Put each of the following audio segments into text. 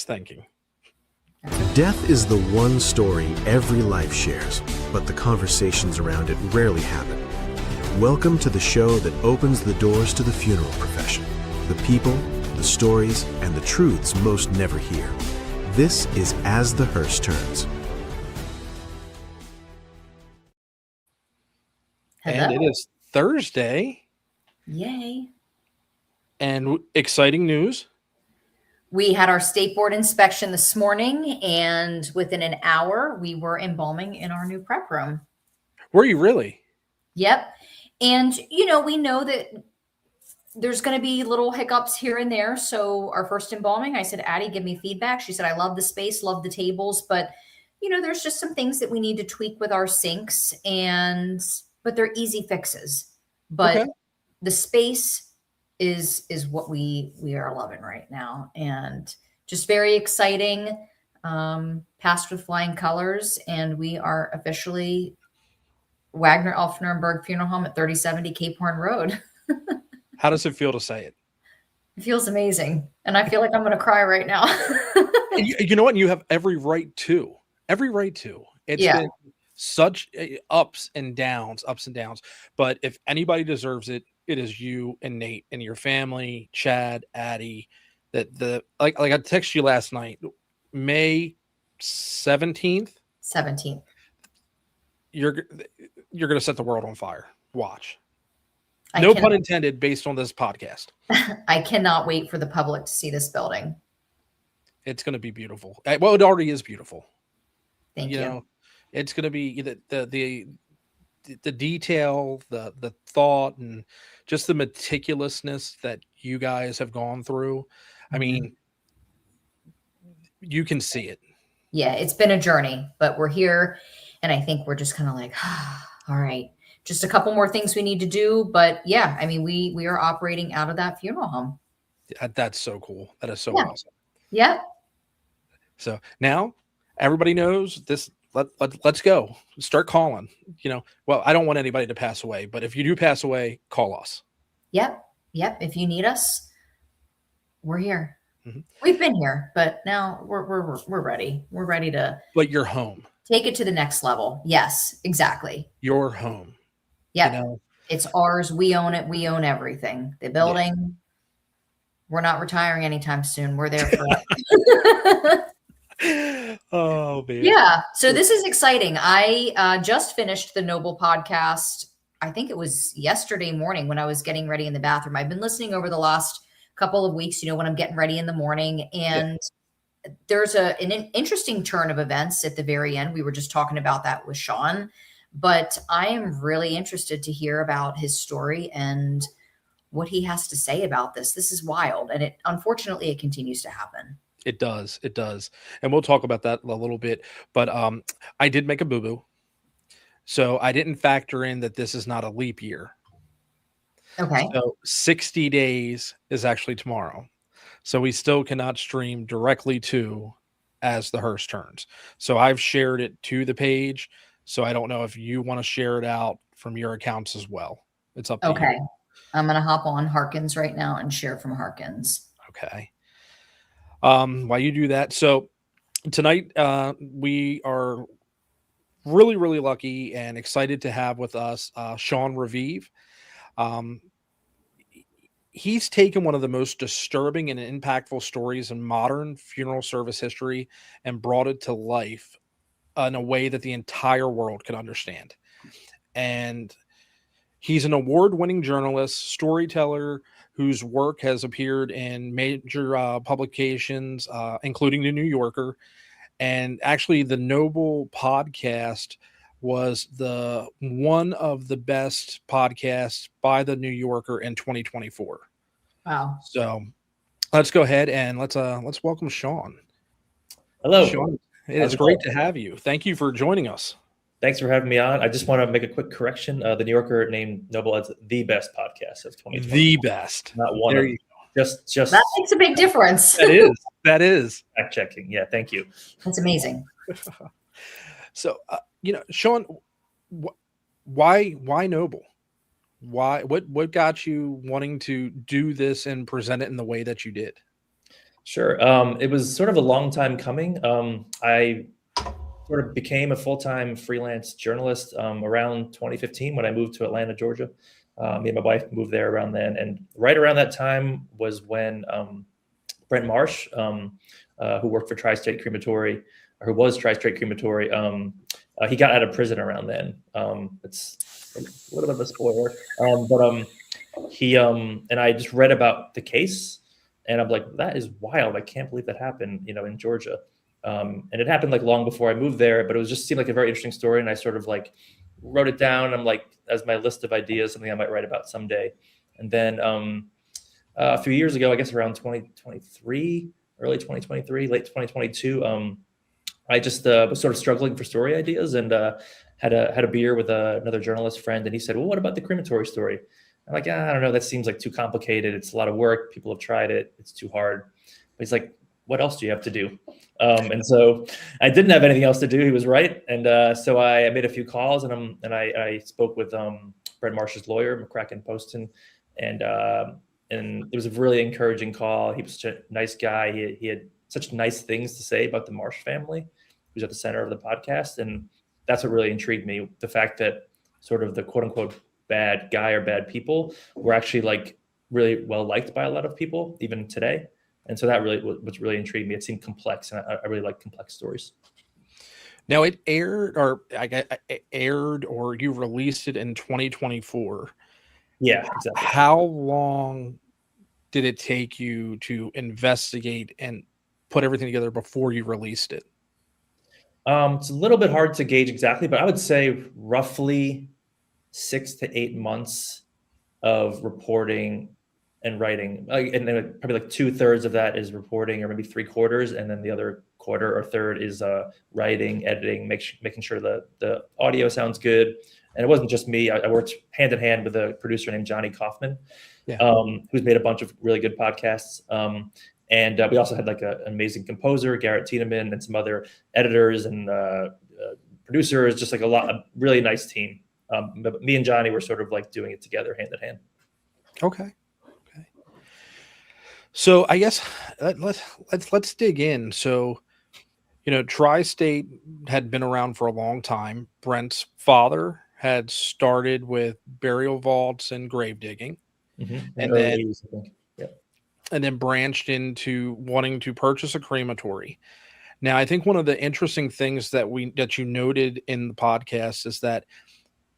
thinking. Death is the one story every life shares, but the conversations around it rarely happen. Welcome to the show that opens the doors to the funeral profession. The people, the stories, and the truths most never hear. This is As the Hearse Turns. Hello. And it is Thursday. Yay. And exciting news. We had our state board inspection this morning, and within an hour, we were embalming in our new prep room. Were you really? Yep. And, we know that there's going to be little hiccups here and there. So our first embalming, I said, Addie, give me feedback. She said, I love the space, love the tables, but, there's just some things that we need to tweak with our sinks, but they're easy fixes. But Okay. the space is what we are loving right now, and just very exciting. Passed with flying colors, and we are officially Wagner Elfenberg Funeral Home at 3070 Cape Horn Road. How does it feel to say it? It feels amazing, and I feel like I'm going to cry right now. You know what? You have every right to. Every right to. It's been such ups and downs. But if anybody deserves it, it is you and Nate and your family, Chad, Addie. Like I texted you last night, May 17th. 17th. You're going to set the world on fire. Watch. No pun intended, based on this podcast. I cannot wait for the public to see this building. It's going to be beautiful. Well, it already is beautiful. Thank you. It's going to be the detail, the thought, and just the meticulousness that you guys have gone through. Mm-hmm. I mean, you can see it. Yeah, it's been a journey, but we're here, and I think we're just kind of like, all right, just a couple more things we need to do. But yeah, I mean, we are operating out of that funeral home. That's so cool. That is so awesome. Yeah. So now everybody knows this. Let's go. Start calling. Well, I don't want anybody to pass away, but if you do pass away, call us. Yep. If you need us, we're here. Mm-hmm. We've been here, but now we're ready. We're ready to. But you're home. Take it to the next level. Yes, exactly. You're home. Yeah. It's ours. We own it. We own everything. The building. We're not retiring anytime soon. We're there for it. Oh, man. Yeah. So this is exciting. I just finished the Noble podcast. I think it was yesterday morning when I was getting ready in the bathroom. I've been listening over the last couple of weeks, when I'm getting ready in the morning, and there's an interesting turn of events at the very end. We were just talking about that with Sean, but I am really interested to hear about his story and what he has to say about this. This is wild. And unfortunately, it continues to happen. It does. And we'll talk about that a little bit, but I did make a boo-boo. So I didn't factor in that this is not a leap year. Okay. So 60 days is actually tomorrow. So we still cannot stream directly to As the Hearse Turns. So I've shared it to the page. So I don't know if you want to share it out from your accounts as well. It's up to you. Okay. I'm going to hop on Harkins right now and share from Harkins. Okay. While you do that, so tonight we are really, really lucky and excited to have with us Sean Revive. He's taken one of the most disturbing and impactful stories in modern funeral service history and brought it to life in a way that the entire world can understand. And he's an award-winning journalist, storyteller, whose work has appeared in major publications, including the New Yorker. And actually, the Noble podcast was one of the best podcasts by the New Yorker in 2024. Wow. So let's go ahead and let's welcome Sean. Hello. Sean, it is great to have you. Thank you for joining us. Thanks for having me on. I just want to make a quick correction. The New Yorker named Noble as the best podcast of 2020. The best. Not one. There you go. Just that makes a big difference. That is. Fact checking. Yeah, thank you. That's amazing. So, Sean, why Noble? What got you wanting to do this and present it in the way that you did? Sure. It was sort of a long time coming. I sort of became a full-time freelance journalist around 2015 when I moved to Atlanta, Georgia. Me and my wife moved there around then, and right around that time was when Brent Marsh, who worked for Tri-State Crematory, or who was Tri-State Crematory, he got out of prison around then. It's a little bit of a spoiler, but he and I just read about the case, and I'm like, that is wild. I can't believe that happened, in Georgia. And it happened like long before I moved there, but it was just seemed like a very interesting story, and I sort of like wrote it down. I'm like, as my list of ideas, something I might write about someday. And then a few years ago, I guess around 2023, early 2023, late 2022, I just was sort of struggling for story ideas, and had a beer with another journalist friend, and he said, "Well, what about the crematory story?" I'm like, I don't know. That seems like too complicated. It's a lot of work. People have tried it. It's too hard. But he's like, what else do you have to do? And so I didn't have anything else to do. He was right. And so I made a few calls, and I spoke with Brent Marsh's lawyer, McCracken Poston, and it was a really encouraging call. He was such a nice guy. He had such nice things to say about the Marsh family, who's at the center of the podcast. And that's what really intrigued me. The fact that sort of the quote unquote bad guy or bad people were actually like really well liked by a lot of people, even today. And so that really was really intrigued me. It seemed complex, and I really like complex stories. Now it aired, or you released it in 2024. Yeah, exactly. How long did it take you to investigate and put everything together before you released it? It's a little bit hard to gauge exactly, but I would say roughly 6 to 8 months of reporting and writing, and then probably like 2/3 of that is reporting, or maybe 3/4, and then the other quarter or third is writing, editing, making sure the audio sounds good. And it wasn't just me. I worked hand in hand with a producer named Johnny Kaufman, who's made a bunch of really good podcasts. And we also had like an amazing composer, Garrett Tiedemann, and some other editors and producers, just like a really nice team. But me and Johnny were sort of like doing it together, hand in hand. Okay. So I guess let's dig in. So, Tri-State had been around for a long time. Brent's father had started with burial vaults and grave digging, and then branched into wanting to purchase a crematory. Now, I think one of the interesting things that you noted in the podcast is that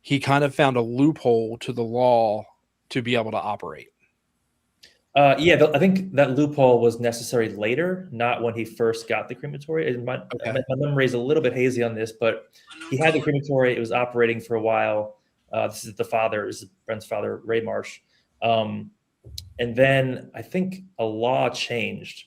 he kind of found a loophole to the law to be able to operate. I think that loophole was necessary later, not when he first got the crematory. My memory is a little bit hazy on this, but he had the crematory. It was operating for a while. This is Brent's father, Ray Marsh. And then I think a law changed,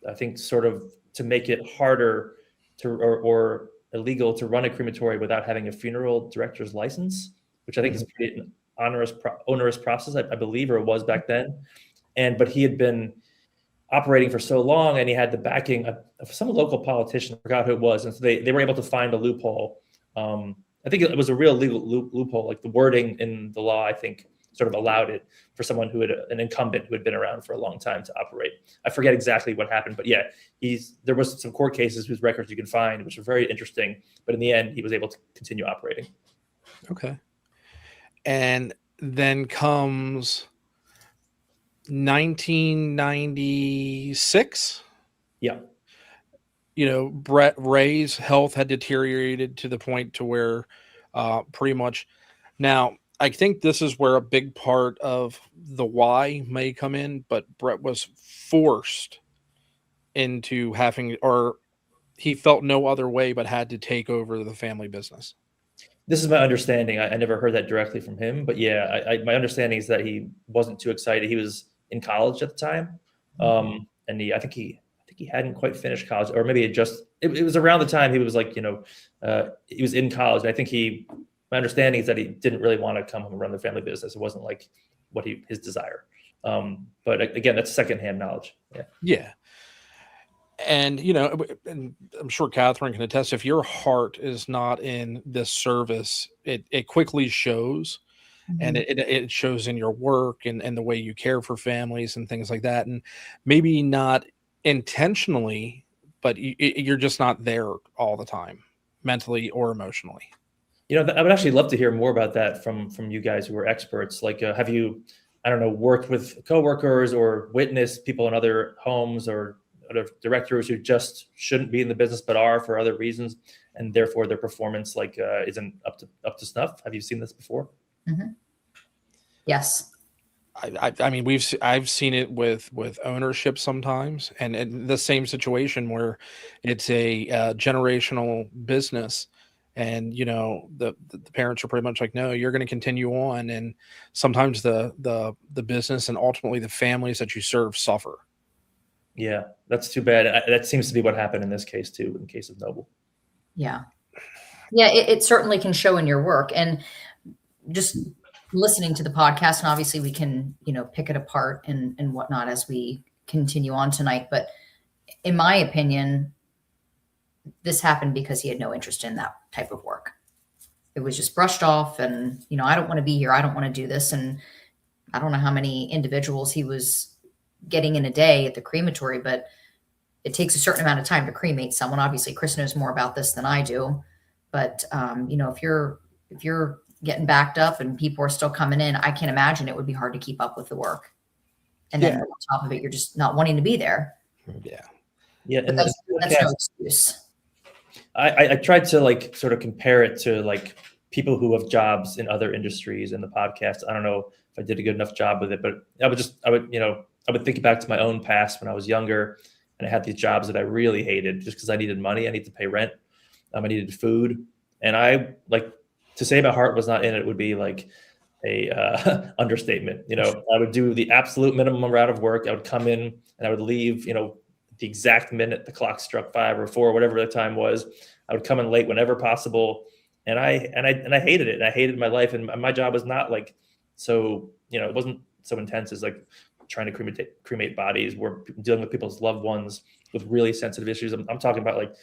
I think sort of to make it harder or illegal to run a crematory without having a funeral director's license, which I think is pretty an onerous process, I believe, or it was back then. But he had been operating for so long, and he had the backing of some local politician. I forgot who it was. And so they were able to find a loophole. I think it was a real legal loophole. Like the wording in the law, I think, sort of allowed it for someone an incumbent who had been around for a long time to operate. I forget exactly what happened, but yeah, there was some court cases whose records you can find, which were very interesting. But in the end, he was able to continue operating. Okay. And then comes 1996. Yeah. Ray's health had deteriorated to the point to where pretty much now, I think this is where a big part of the why may come in, but Brett was forced into or he felt no other way but had to take over the family business. This is my understanding. I never heard that directly from him, but yeah, my understanding is that he wasn't too excited. He was in college at the time, and I think he hadn't quite finished college, or maybe it was around the time he was like, he was in college. And I think my understanding is that he didn't really want to come home and run the family business. It wasn't like his desire. But again, that's secondhand knowledge. Yeah. And, and I'm sure Catherine can attest, if your heart is not in this service, it quickly shows. Mm-hmm. And it shows in your work and the way you care for families and things like that. And maybe not intentionally, but you're just not there all the time, mentally or emotionally. You know, I would actually love to hear more about that from you guys who are experts. Like, have you, I don't know, worked with coworkers or witnessed people in other homes or other directors who just shouldn't be in the business but are for other reasons, and therefore their performance isn't up to snuff? Have you seen this before? Mm-hmm. Yes. I mean, I've seen it with ownership sometimes, and the same situation where it's a generational business, and the parents are pretty much like, no, you're going to continue on, and sometimes the business and ultimately the families that you serve suffer. Yeah, that's too bad. That seems to be what happened in this case too, in the case of Noble. Yeah. Yeah, it certainly can show in your work. And just listening to the podcast, and obviously we can, pick it apart and whatnot as we continue on tonight. But in my opinion, this happened because he had no interest in that type of work. It was just brushed off and, I don't want to be here. I don't want to do this. And I don't know how many individuals he was getting in a day at the crematory, but it takes a certain amount of time to cremate someone. Obviously, Chris knows more about this than I do. But, if you're getting backed up and people are still coming in, I can imagine it would be hard to keep up with the work. And then on top of it, you're just not wanting to be there. Yeah. Yeah. But And that's no excuse. I tried to sort of compare it to people who have jobs in other industries in the podcast. I don't know if I did a good enough job with it, but I would think back to my own past when I was younger and I had these jobs that I really hated just because I needed money. I needed to pay rent. I needed food. And I to say my heart was not in it would be like a understatement. I would do the absolute minimum amount of work. I would come in and I would leave, the exact minute the clock struck 5 or 4, whatever the time was. I would come in late whenever possible. And I hated it. And I hated my life. And my job was not so, it wasn't so intense as trying to cremate bodies. We're dealing with people's loved ones with really sensitive issues. I'm talking about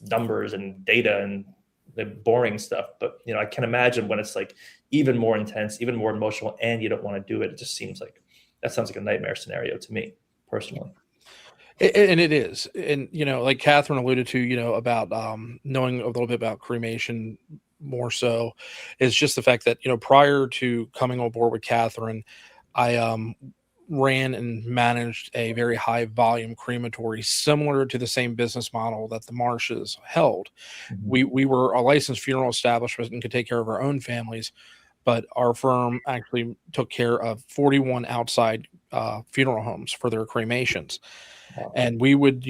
numbers and data and the boring stuff. But, I can imagine when it's even more intense, even more emotional, and you don't want to do it. It just seems that sounds like a nightmare scenario to me personally. And it is. And, like Catherine alluded to, about knowing a little bit about cremation more so is just the fact that, prior to coming on board with Catherine, I ran and managed a very high volume crematory similar to the same business model that the Marshes held. Mm-hmm. We were a licensed funeral establishment and could take care of our own families, but our firm actually took care of 41 outside funeral homes for their cremations. Wow. And we would,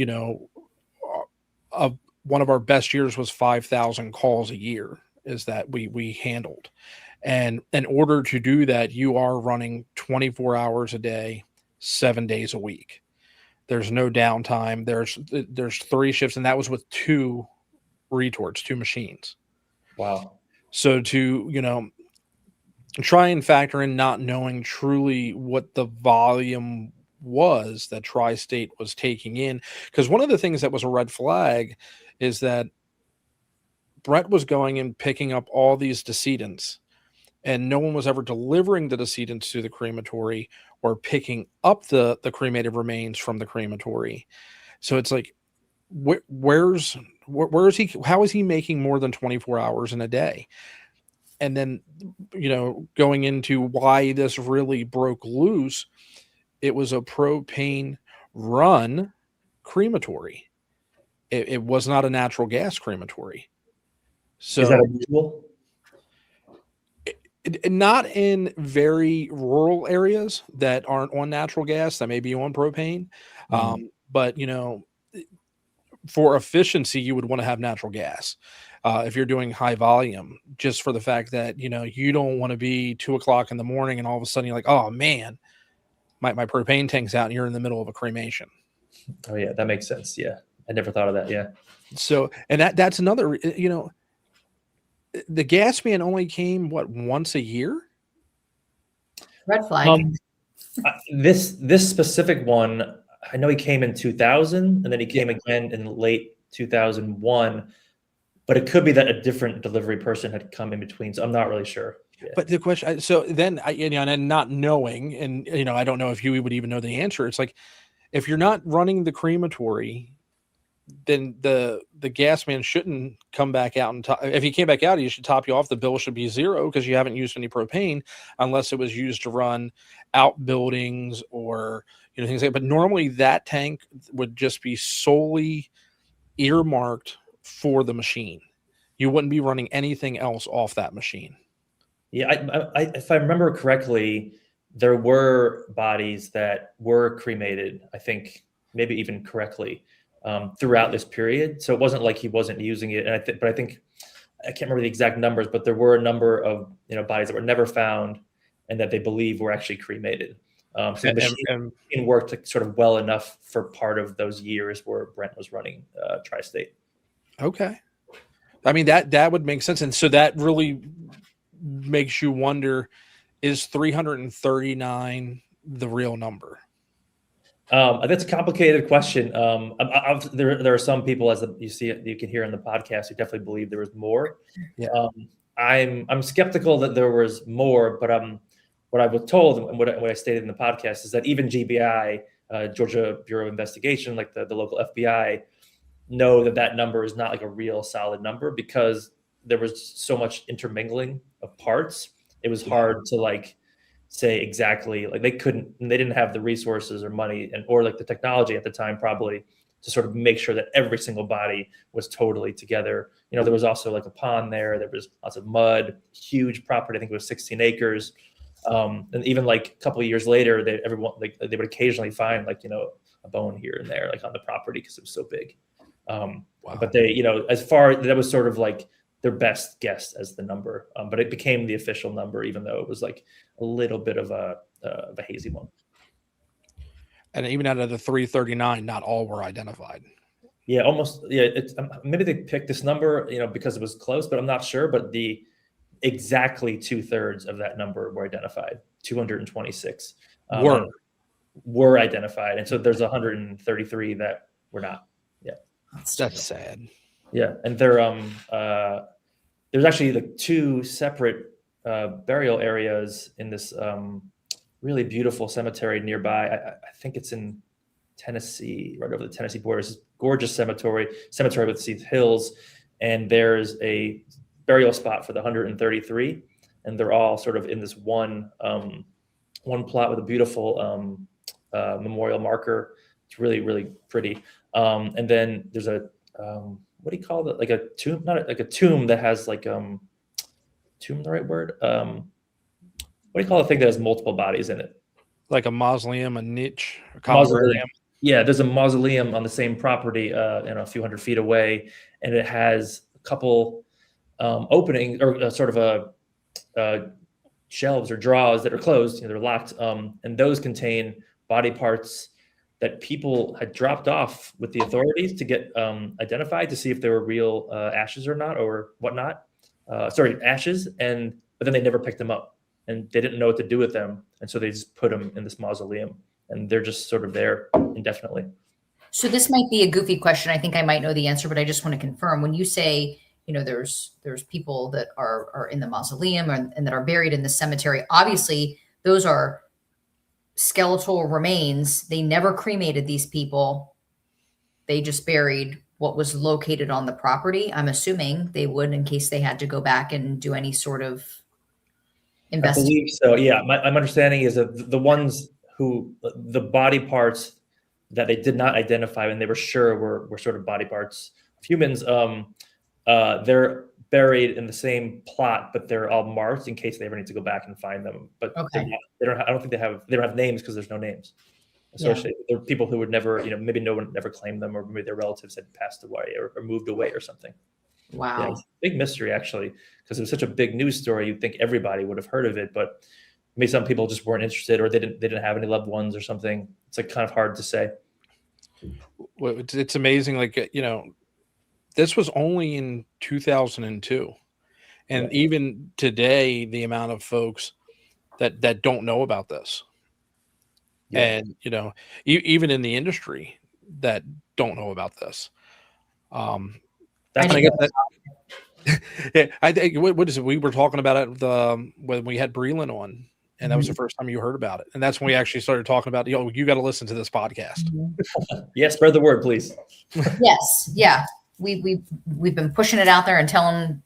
one of our best years was 5,000 calls a year is that we handled. And in order to do that, you are running 24 hours a day, 7 days a week. There's no downtime. There's 3 shifts, and that was with 2 retorts, 2 machines. Wow. So to, try and factor in not knowing truly what the volume was that Tri-State was taking in, because one of the things that was a red flag is that Brett was going and picking up all these decedents, and no one was ever delivering the decedents to the crematory or picking up the cremated remains from the crematory. So it's where is he? How is he making more than 24 hours in a day? And then, going into why this really broke loose, it was a propane run crematory. It was not a natural gas crematory. So is that unusual? Not in very rural areas that aren't on natural gas, that may be on propane. But, for efficiency, you would want to have natural gas. If you're doing high volume, just for the fact that, you don't want to be 2:00 in the morning and all of a sudden you're like, oh man, my propane tank's out and you're in the middle of a cremation. Oh yeah, that makes sense. Yeah. I never thought of that. Yeah. So, and that's another, the gas man only came once a year? Red flag. This specific one, I know he came in 2000 and then he came again in late 2001, but it could be that a different delivery person had come in between. So I'm not really sure. Yeah. But the question, so then and not knowing, and I don't know if you would even know the answer. It's if you're not running the crematory, then the gas man shouldn't come back out and if he came back out, he should top you off. The bill should be zero because you haven't used any propane unless it was used to run outbuildings or things like that. But normally that tank would just be solely earmarked for the machine. You wouldn't be running anything else off that machine. Yeah, if I remember correctly, there were bodies that were cremated, I think maybe even correctly, throughout this period. So it wasn't like he wasn't using it. And but I think, I can't remember the exact numbers, but there were a number of bodies that were never found and that they believe were actually cremated. So the machine worked like sort of well enough for part of those years where Brent was running Tri-State. Okay. I mean, that would make sense. And so that really makes you wonder, is 339 the real number? That's a complicated question. There are some people, as you can hear in the podcast, who definitely believe there was more. Yeah. I'm skeptical that there was more, but what I was told and what I stated in the podcast is that even GBI, Georgia Bureau of Investigation, like the local FBI, know that number is not like a real solid number because there was so much intermingling of parts. It was hard to say exactly, they didn't have the resources or money or the technology at the time probably to sort of make sure that every single body was totally together. There was also a pond there. There was lots of mud, huge property. I think it was 16 acres. And even a couple of years later, they would occasionally find a bone here and there on the property because it was so big. Wow. But they, that was sort of their best guess as the number, but it became the official number, even though it was a little bit of a hazy one. And even out of the 339, not all were identified. Yeah, almost. Yeah, maybe they picked this number, because it was close, but I'm not sure. But exactly 2/3 of that number were identified. 226 were identified, and so there's 133 that were not. Yeah, that's sad. Yeah, and there's actually two separate burial areas in this really beautiful cemetery nearby. I think it's in Tennessee, right over the Tennessee border. It's this gorgeous cemetery with these hills, and there's a burial spot for the 133, and they're all sort of in this one plot with a beautiful memorial marker. It's really, really pretty. And then there's a what do you call it? A tomb, not a tomb that has tomb, the right word? What do you call a thing that has multiple bodies in it? Like a mausoleum, a niche, a columbarium. Yeah, there's a mausoleum on the same property, a few hundred feet away, and it has a couple openings or sort of shelves or drawers that are closed. They're locked, and those contain body parts that people had dropped off with the authorities to get identified to see if they were real ashes or not or whatnot. Ashes, but then they never picked them up, and they didn't know what to do with them, and so they just put them in this mausoleum, and they're just sort of there indefinitely. So this might be a goofy question. I think I might know the answer, but I just want to confirm. When you say, there's people that are in the mausoleum and that are buried in the cemetery, obviously those are skeletal remains. They never cremated these people. They just buried what was located on the property. I'm assuming they would in case they had to go back and do any sort of investigation. I believe so. Yeah. My understanding is that the ones the body parts that they did not identify and they were sure were sort of body parts of humans, they're buried in the same plot, but they're all marked in case they ever need to go back and find them. But okay. they don't have names because there's no names associated. Yeah. There are people who would never, maybe no one ever claimed them, or maybe their relatives had passed away or moved away or something. Wow. Yeah, it's a big mystery actually, because it was such a big news story. You'd think everybody would have heard of it, but maybe some people just weren't interested, or they didn't have any loved ones or something. It's kind of hard to say. Well, it's amazing. This was only in 2002. And yeah. Even today, the amount of folks that don't know about this. Yeah. And, even in the industry that don't know about this. I think what is it? We were talking about it when we had Breland on, And that was the first time you heard about it. And that's when we actually started talking about, you got to listen to this podcast. Yeah, spread the word, please. Yes. Yeah. We've been pushing it out there and telling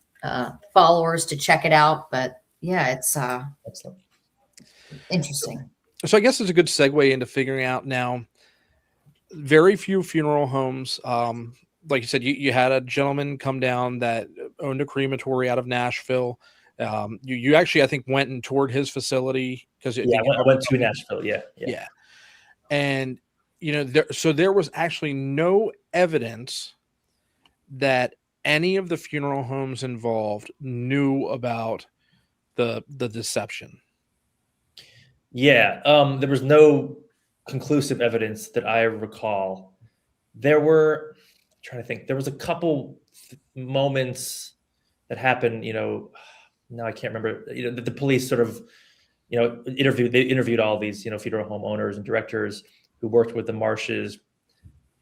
followers to check it out. But yeah, it's Excellent. interesting. So I guess it's a good segue into figuring out now, very few funeral homes. Like you said, you had a gentleman come down that owned a crematory out of Nashville. You actually, I think, went and toured his facility because I went to Nashville. Yeah. And there was actually no evidence that any of the funeral homes involved knew about the deception. Yeah, there was no conclusive evidence that I recall. There were, I'm trying to think, there was a couple moments that happened, now I can't remember, the police sort of, interviewed all these, funeral home owners and directors who worked with the Marshes.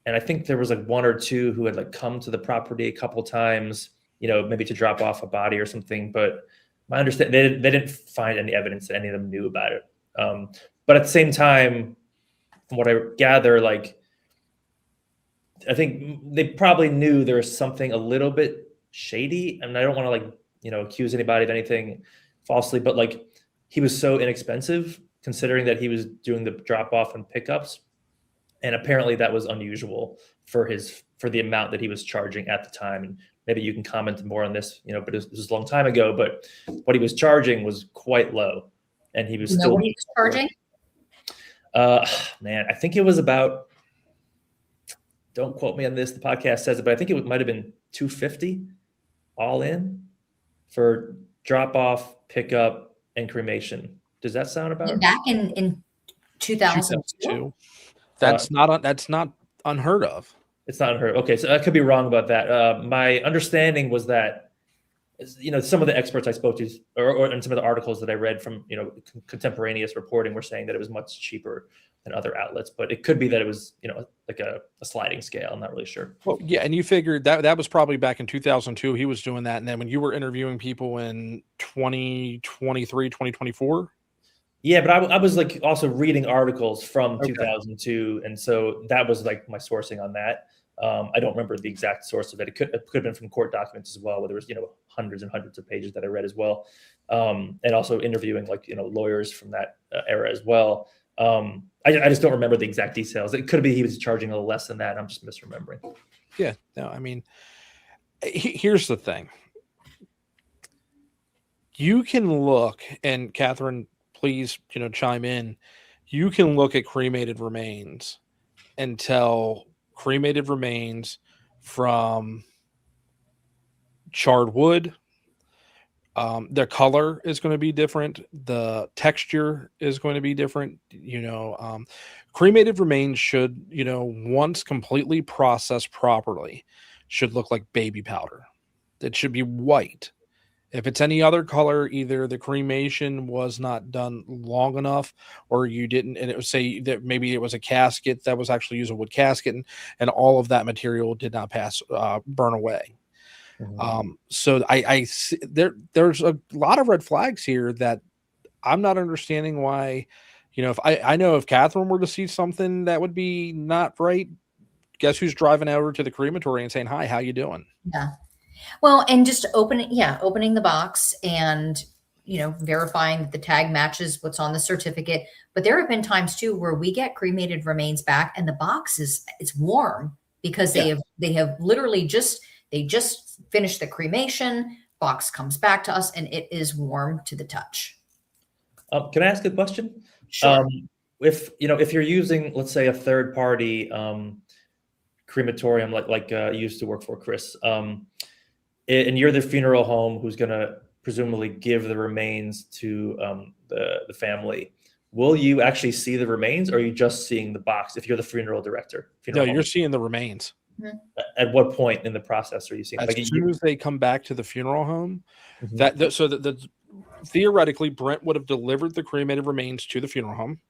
And I think there was like one or two who had like come to the property a couple times, maybe to drop off a body or something. But my understanding, they didn't find any evidence that any of them knew about it. But at the same time, from what I gather, like, I think they probably knew there was something a little bit shady. I mean, I don't want to accuse anybody of anything falsely, but like, he was so inexpensive considering that he was doing the drop off and pickups. And apparently that was unusual for the amount that he was charging at the time. And maybe you can comment more on this, but this was a long time ago, but what he was charging was quite low. And he was still what he was charging? Man, I think it was about, don't quote me on this, the podcast says it, but I think it might have been $250 all in for drop off, pickup, and cremation. Does that sound about Back in 2002? That's not unheard of. It's not unheard of. Okay, so I could be wrong about that. My understanding was that, some of the experts I spoke to, or in some of the articles that I read from, contemporaneous reporting were saying that it was much cheaper than other outlets, but it could be that it was, like a sliding scale. I'm not really sure. Well, yeah, and you figured that was probably back in 2002. He was doing that, and then when you were interviewing people in 2023, 2024. Yeah, but I was like also reading articles from 2002, and so that was like my sourcing on that. I don't remember the exact source of it. It could have been from court documents as well, where there was hundreds and hundreds of pages that I read as well, and also interviewing lawyers from that era as well. I just don't remember the exact details. It could be he was charging a little less than that. And I'm just misremembering. Yeah, no, I mean, here's the thing. You can look, and Catherine, please, chime in. You can look at cremated remains and tell cremated remains from charred wood. Their color is going to be different. The texture is going to be different. Cremated remains should, once completely processed properly, should look like baby powder. It should be white. If it's any other color, either the cremation was not done long enough, or you didn't, and it would say that maybe it was a casket that was actually used a wood casket, and all of that material did not burn away. Mm-hmm. So I see there's a lot of red flags here that I'm not understanding why. If I know if Catherine were to see something that would be not right, guess who's driving over to the crematory and saying, "Hi, how you doing?" Yeah. Well, and just opening the box and, verifying that the tag matches what's on the certificate. But there have been times too where we get cremated remains back and the box it's warm because they have literally just finished the cremation. Box comes back to us and it is warm to the touch. Can I ask a question? Sure. If you're using, let's say, a third party crematorium like you used to work for, Chris, and you're the funeral home who's going to presumably give the remains to the family, will you actually see the remains, or are you just seeing the box if you're the funeral director? No, you're seeing the remains. Mm-hmm. At what point in the process are you seeing? As soon as they come back to the funeral home, mm-hmm. Theoretically, Brent would have delivered the cremated remains to the funeral home.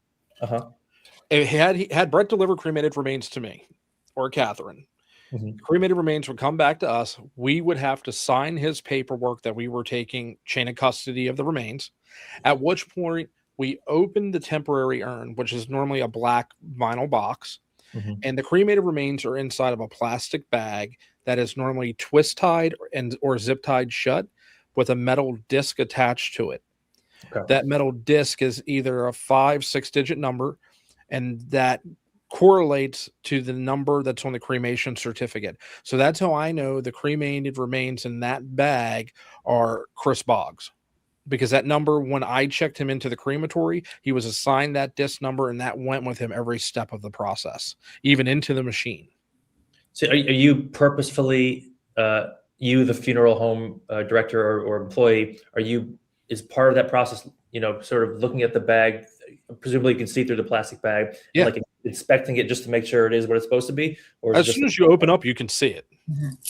Had Brent delivered cremated remains to me or Catherine, mm-hmm. cremated remains would come back to us. We would have to sign his paperwork that we were taking chain of custody of the remains, at which point we open the temporary urn, which is normally a black vinyl box, Mhm. and the cremated remains are inside of a plastic bag that is normally twist tied or zip tied shut with a metal disc attached to it. Okay. That metal disc is either a 5, 6 digit number, and that correlates to the number that's on the cremation certificate. So that's how I know the cremated remains in that bag are Chris Boggs. Because that number, when I checked him into the crematory, he was assigned that disc number, and that went with him every step of the process, even into the machine. So are you purposefully, you, the funeral home director or employee, is part of that process, sort of looking at the bag, presumably you can see through the plastic bag, Yeah. and like inspecting it just to make sure it is what it's supposed to be? Or is it As just soon as you open up, you can see it.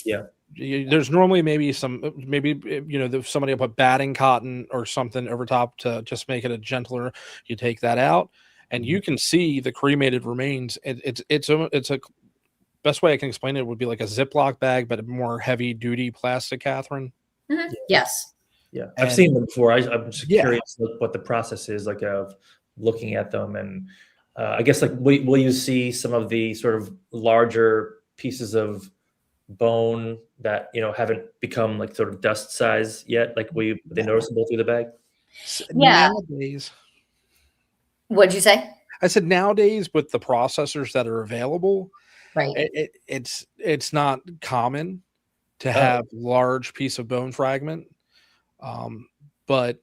Yeah. There's normally maybe somebody will put batting cotton or something over top to just make it a gentler. You take that out, and you can see the cremated remains. It's a best way I can explain it would be like a Ziploc bag, but a more heavy duty plastic, Catherine. Yes. Yeah, And- I've seen them before. I'm just Yeah. curious what the process is like of looking at them, and I guess like will you see some of the sort of larger pieces of bone that haven't become like sort of dust size yet? Like are they noticeable through the bag? Yeah. Nowadays, What'd you say? I said nowadays with the processors that are available, Right. it's not common to Oh. have large piece of bone fragment. But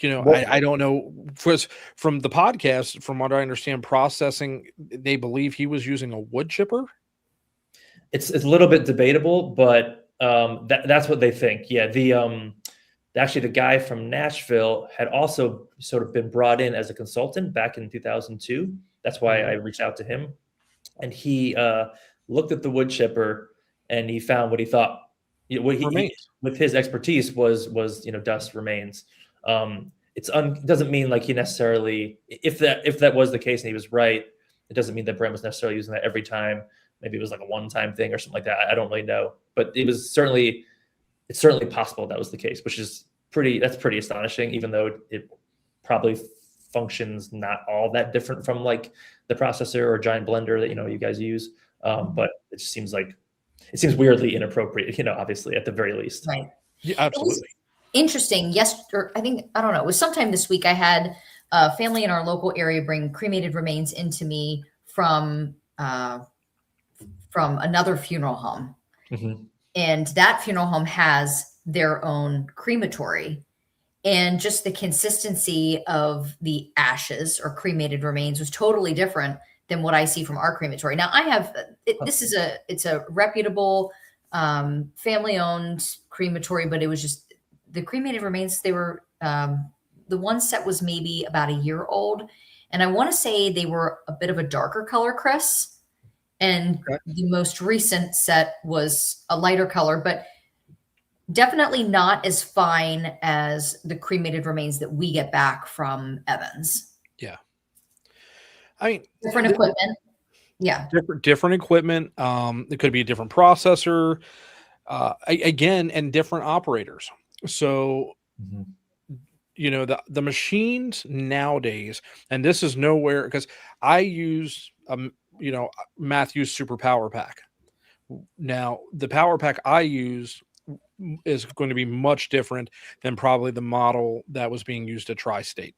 Well- I don't know. From the podcast, from what I understand, processing, they believe he was using a wood chipper. It's a little bit debatable, but that's what they think. Yeah, actually the guy from Nashville had also sort of been brought in as a consultant back in 2002. That's why I reached out to him, and he looked at the wood chipper and he found what he thought. What he with his expertise was dust remains. It doesn't mean like he necessarily, if that was the case and he was right, it doesn't mean that Brent was necessarily using that every time. Maybe it was like a one-time thing or something like that. I don't really know, but it's certainly possible that was the case, which is pretty astonishing, even though it probably functions not all that different from like the processor or giant blender that you guys use. But it just seems weirdly inappropriate, obviously at the very least. Right. Yeah, absolutely. Interesting. Yes, or I don't know. It was sometime this week. I had a family in our local area bring cremated remains into me from another funeral home. Mm-hmm. And that funeral home has their own crematory. And just the consistency of the ashes or cremated remains was totally different than what I see from our crematory. Now I have, it's a reputable, family-owned crematory, but it was just the cremated remains. They were, the one set was maybe about a year old. And I want to say they were a bit of a darker color, Chris. And the most recent set was a lighter color, but definitely not as fine as the cremated remains that we get back from Evans. Yeah. I mean, Different equipment. Yeah. Different equipment. It could be a different processor, again, and different operators. So, the machines nowadays, and this is nowhere, because I use, Matthew's Super Power Pack. Now, the Power Pack I use is going to be much different than probably the model that was being used at Tri-State,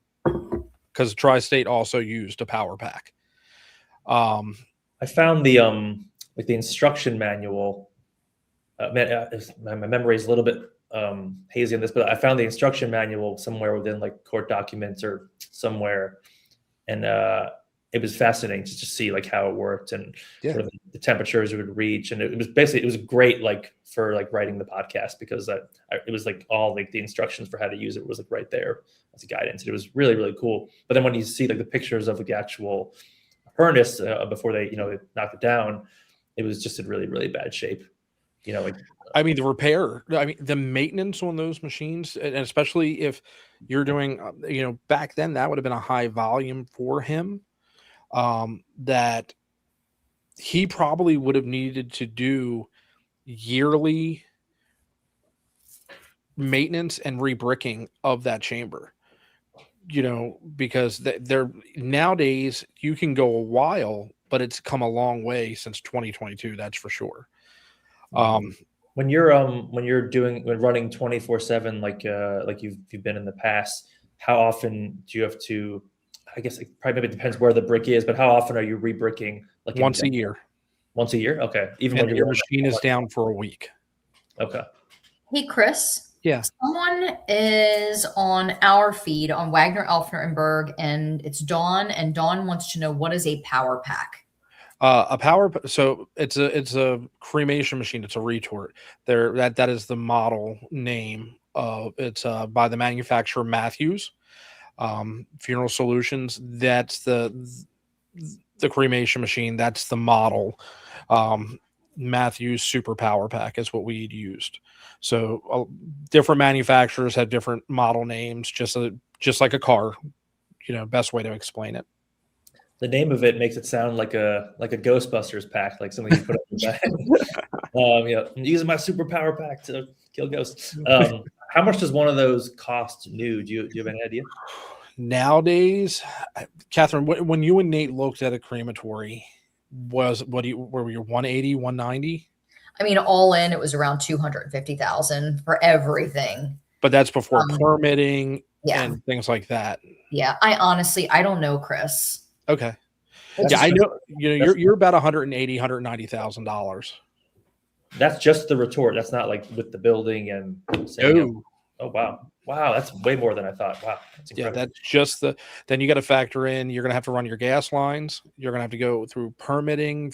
because Tri-State also used a Power Pack. I found the instruction manual. My memory is a little bit hazy on this, but I found the instruction manual somewhere within like court documents or somewhere, and it was fascinating to just see like how it worked and sort of the temperatures it would reach, and it was great like for like writing the podcast, because it was like all like the instructions for how to use it was like right there as a guidance. It was really, really cool. But then when you see like the pictures of like, the actual furnace before they they knocked it down, it was just in really, really bad shape. I mean, the repair, the maintenance on those machines, and especially if you're doing, back then that would have been a high volume for him, that he probably would have needed to do yearly maintenance and rebricking of that chamber. because they're nowadays you can go a while, but it's come a long way since 2022. That's for sure. When you're running 24/7 like you've been in the past, how often do you have to? I guess it probably maybe depends where the brick is, but how often are you re-bricking? Like Once a year, Once a year, okay. Even and when your you're machine is down for a week. okay. Hey, Chris. Yeah. Someone is on our feed on Wagner, Elfner, and Berg, and it's Dawn. And Dawn wants to know, what is a power pack? So it's a cremation machine. It's a retort. That is the model name of it's by the manufacturer Matthews Funeral Solutions. That's the cremation machine. That's the model. Matthews Super Power Pack is what we'd used. So different manufacturers have different model names, just like a car. Best way to explain it. The name of it makes it sound like a Ghostbusters pack, like something you put up your back. I'm using my super power pack to kill ghosts. How much does one of those cost new? Do you have any idea? Nowadays, Catherine, when you and Nate looked at a crematory, were you 180, 190? I mean, all in, it was around 250,000 for everything. But that's before permitting yeah. and things like that. Yeah, I don't know, Chris. Okay. Yeah, I know. You're about $180,000-$190,000. That's just the retort. That's not like with the building and. Oh wow! That's way more than I thought. Wow. Yeah, that's just then you got to factor in, you're going to have to run your gas lines. You're going to have to go through permitting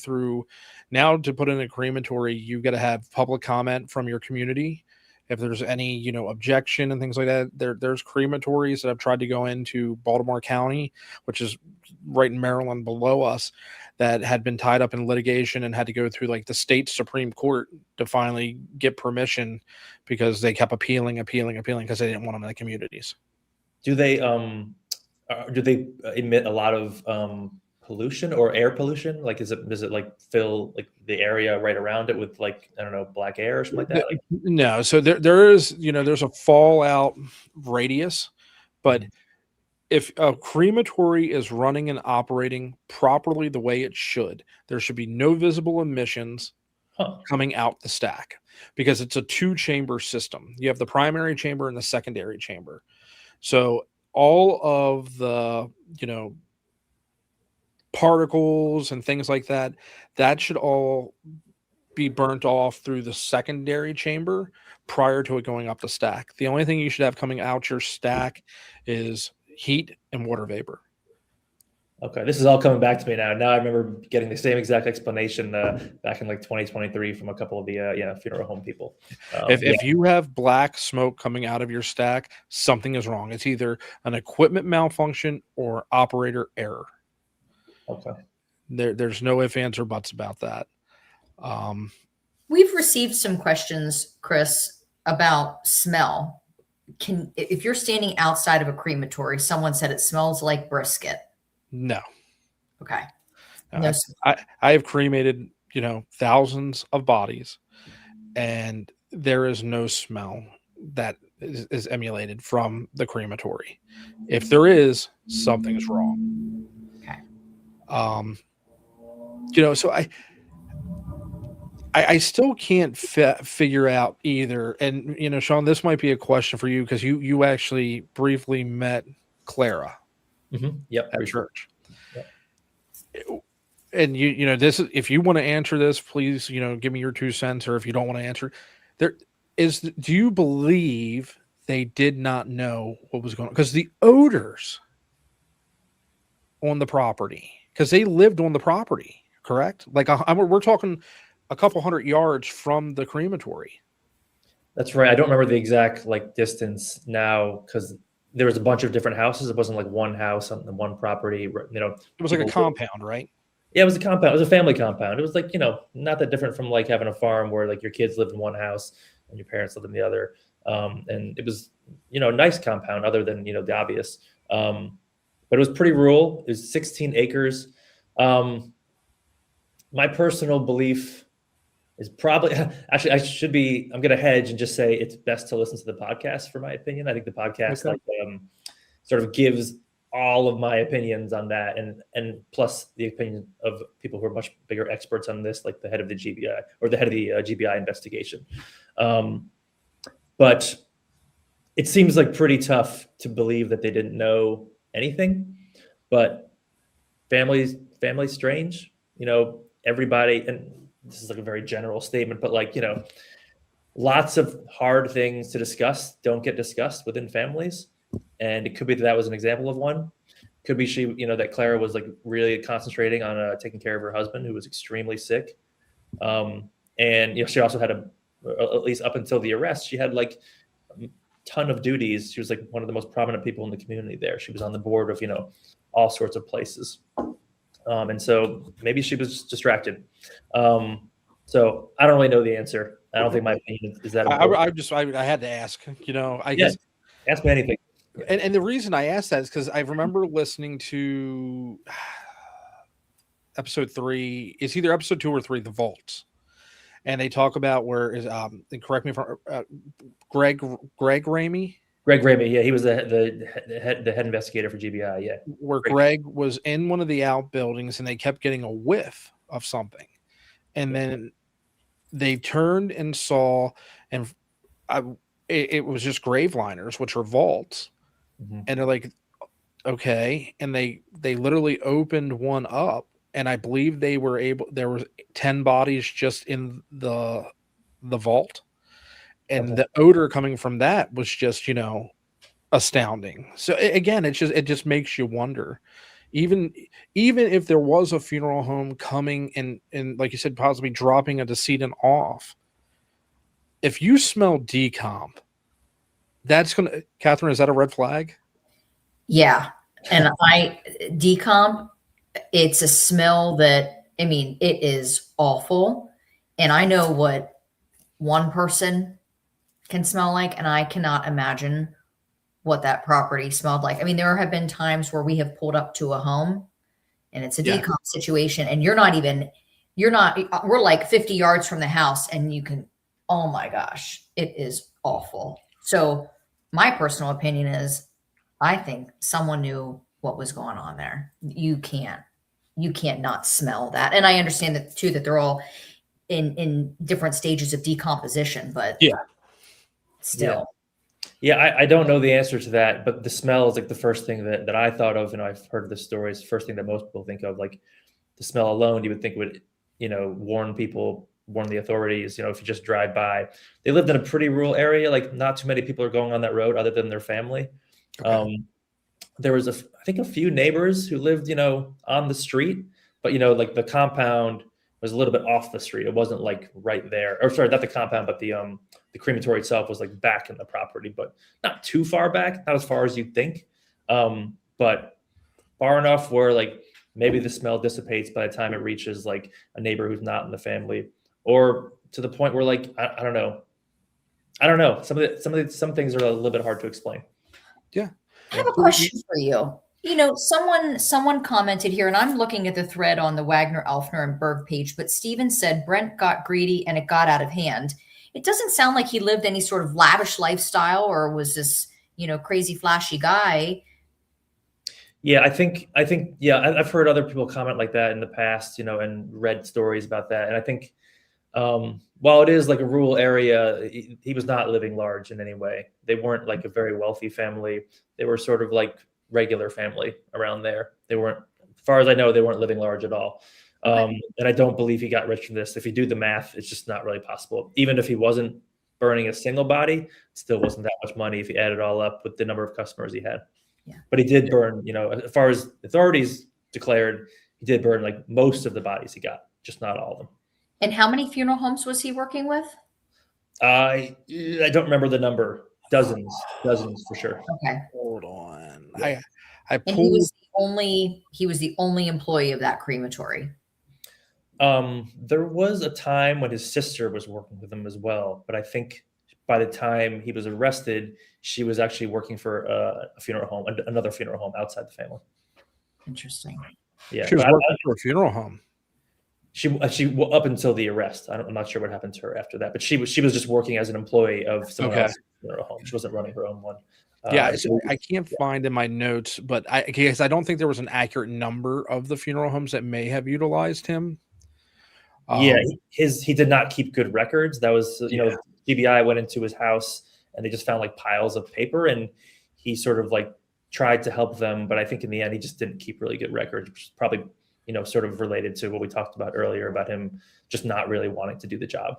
now to put in a crematory, you've got to have public comment from your community. If there's any, objection and things like that, there's crematories that have tried to go into Baltimore County, which is right in Maryland below us, that had been tied up in litigation and had to go through like the state Supreme Court to finally get permission because they kept appealing because they didn't want them in the communities. Do they emit a lot of pollution or air pollution? Like, does it like fill like the area right around it with like, I don't know, black air or something like that? No. So there is, there's a fallout radius, but if a crematory is running and operating properly the way it should, there should be no visible emissions coming out the stack, because it's a 2-chamber system. You have the primary chamber and the secondary chamber. So all of the, particles and things like that should all be burnt off through the secondary chamber prior to it going up the stack. The only thing you should have coming out your stack is heat and water vapor. Okay, this is all coming back to me now. Now I remember getting the same exact explanation back in like 2023 from a couple of the funeral home people. If you have black smoke coming out of your stack, something is wrong. It's either an equipment malfunction or operator error. Okay. There's no ifs, ands, or buts about that. We've received some questions, Chris, about smell. If you're standing outside of a crematory, someone said it smells like brisket. No. Okay. No. I have cremated, thousands of bodies, and there is no smell that is emulated from the crematory. If there is, something's wrong. Okay. So I still can't figure out either. And, Sean, this might be a question for you, because you actually briefly met Clara. Mm-hmm. Yep. At church. Yep. And this is, if you want to answer this, please, give me your 2 cents, or if you don't want to answer, do you believe they did not know what was going on? Because the odors on the property, because they lived on the property, correct? Like we're talking a couple 100 yards from the crematory. That's right. I don't remember the exact distance now, because there was a bunch of different houses. It wasn't like one house on the one property. It was like a compound, right? Yeah, it was a compound. It was a family compound. It was not that different from like having a farm where like your kids lived in one house and your parents lived in the other. And it was, nice compound other than, the obvious. But it was pretty rural. It was 16 acres. My personal belief is probably, actually, I'm going to hedge and just say it's best to listen to the podcast, for my opinion. I think the podcast, sort of gives all of my opinions on that, and plus the opinion of people who are much bigger experts on this, like the head of the GBI or the head of the GBI investigation. But it seems like pretty tough to believe that they didn't know anything. But family's strange, everybody, and this is like a very general statement, but like, lots of hard things to discuss don't get discussed within families. And it could be that was an example of one. Could be that Clara was like really concentrating on taking care of her husband, who was extremely sick. And she also had at least up until the arrest, she had like a ton of duties. She was like one of the most prominent people in the community there. She was on the board of, all sorts of places. And so maybe she was just distracted. So I don't really know the answer. I don't think my opinion is that important. I had to ask, Ask me anything. And the reason I asked that is because I remember listening to episode 3. It's either episode 2 or 3, The Vaults, and they talk about and correct me if I'm Greg Ramey. Greg Ramey, yeah, he was the head investigator for GBI, yeah. Where Greg was in one of the outbuildings, and they kept getting a whiff of something, and then they turned and saw, and it was just grave liners, which are vaults. Mm-hmm. And they're like, okay. And they literally opened one up, and I believe there was 10 bodies just in the vault. And okay. The odor coming from that was just, astounding. So again, it just makes you wonder, even if there was a funeral home coming and like you said, possibly dropping a decedent off, if you smell decomp, that's going to, Catherine, is that a red flag? Yeah. And decomp, it's a smell that, it is awful. And I know what one person can smell like, and I cannot imagine what that property smelled like. There have been times where we have pulled up to a home and it's a decomp situation, and we're like 50 yards from the house, and you can, oh my gosh, it is awful. So my personal opinion is, I think someone knew what was going on there. You can't not smell that. And I understand that too, that they're all in different stages of decomposition, but still. Yeah, I don't know the answer to that, but the smell is like the first thing that I thought of, and I've heard the stories. First thing that most people think of, like the smell alone, you would think would, warn the authorities, if you just drive by. They lived in a pretty rural area, like not too many people are going on that road other than their family. Okay. There was I think a few neighbors who lived, on the street, but like the compound was a little bit off the street. It wasn't like right there, or sorry, not the compound, but the crematory itself was like back in the property, but not too far back, not as far as you'd think, but far enough where like maybe the smell dissipates by the time it reaches like a neighbor who's not in the family, or to the point where like I don't know. Some things are a little bit hard to explain. Yeah. I have a question for you. Someone commented here, and I'm looking at the thread on the Wagner, Elfner, and Berg page, but Steven said Brent got greedy and it got out of hand. It doesn't sound like he lived any sort of lavish lifestyle or was this, crazy flashy guy. Yeah, I think, yeah, I've heard other people comment like that in the past, and read stories about that. And I think, while it is like a rural area, he was not living large in any way. They weren't like a very wealthy family. They were sort of like regular family around there. They weren't, as far as I know, they weren't living large at all. And I don't believe he got rich from this. If you do the math, it's just not really possible. Even if he wasn't burning a single body, it still wasn't that much money if you add it all up with the number of customers he had. Yeah. But he did burn, as far as authorities declared, he did burn like most of the bodies he got, just not all of them. And how many funeral homes was he working with? I don't remember the number. Dozens for sure. Okay. Hold on. Yeah. I pulled. And he was the only employee of that crematory. There was a time when his sister was working with him as well, but I think by the time he was arrested, she was actually working for a funeral home, another funeral home outside the family. Interesting. Yeah, she was working for a funeral home. She up until the arrest. I'm not sure what happened to her after that, but she was just working as an employee of someone else's funeral home. She wasn't running her own one. I can't find in my notes, but I guess I don't think there was an accurate number of the funeral homes that may have utilized him. Yeah, he did not keep good records. That was, GBI went into his house and they just found like piles of paper, and he sort of like tried to help them, but I think in the end he just didn't keep really good records, which is probably, sort of related to what we talked about earlier about him just not really wanting to do the job.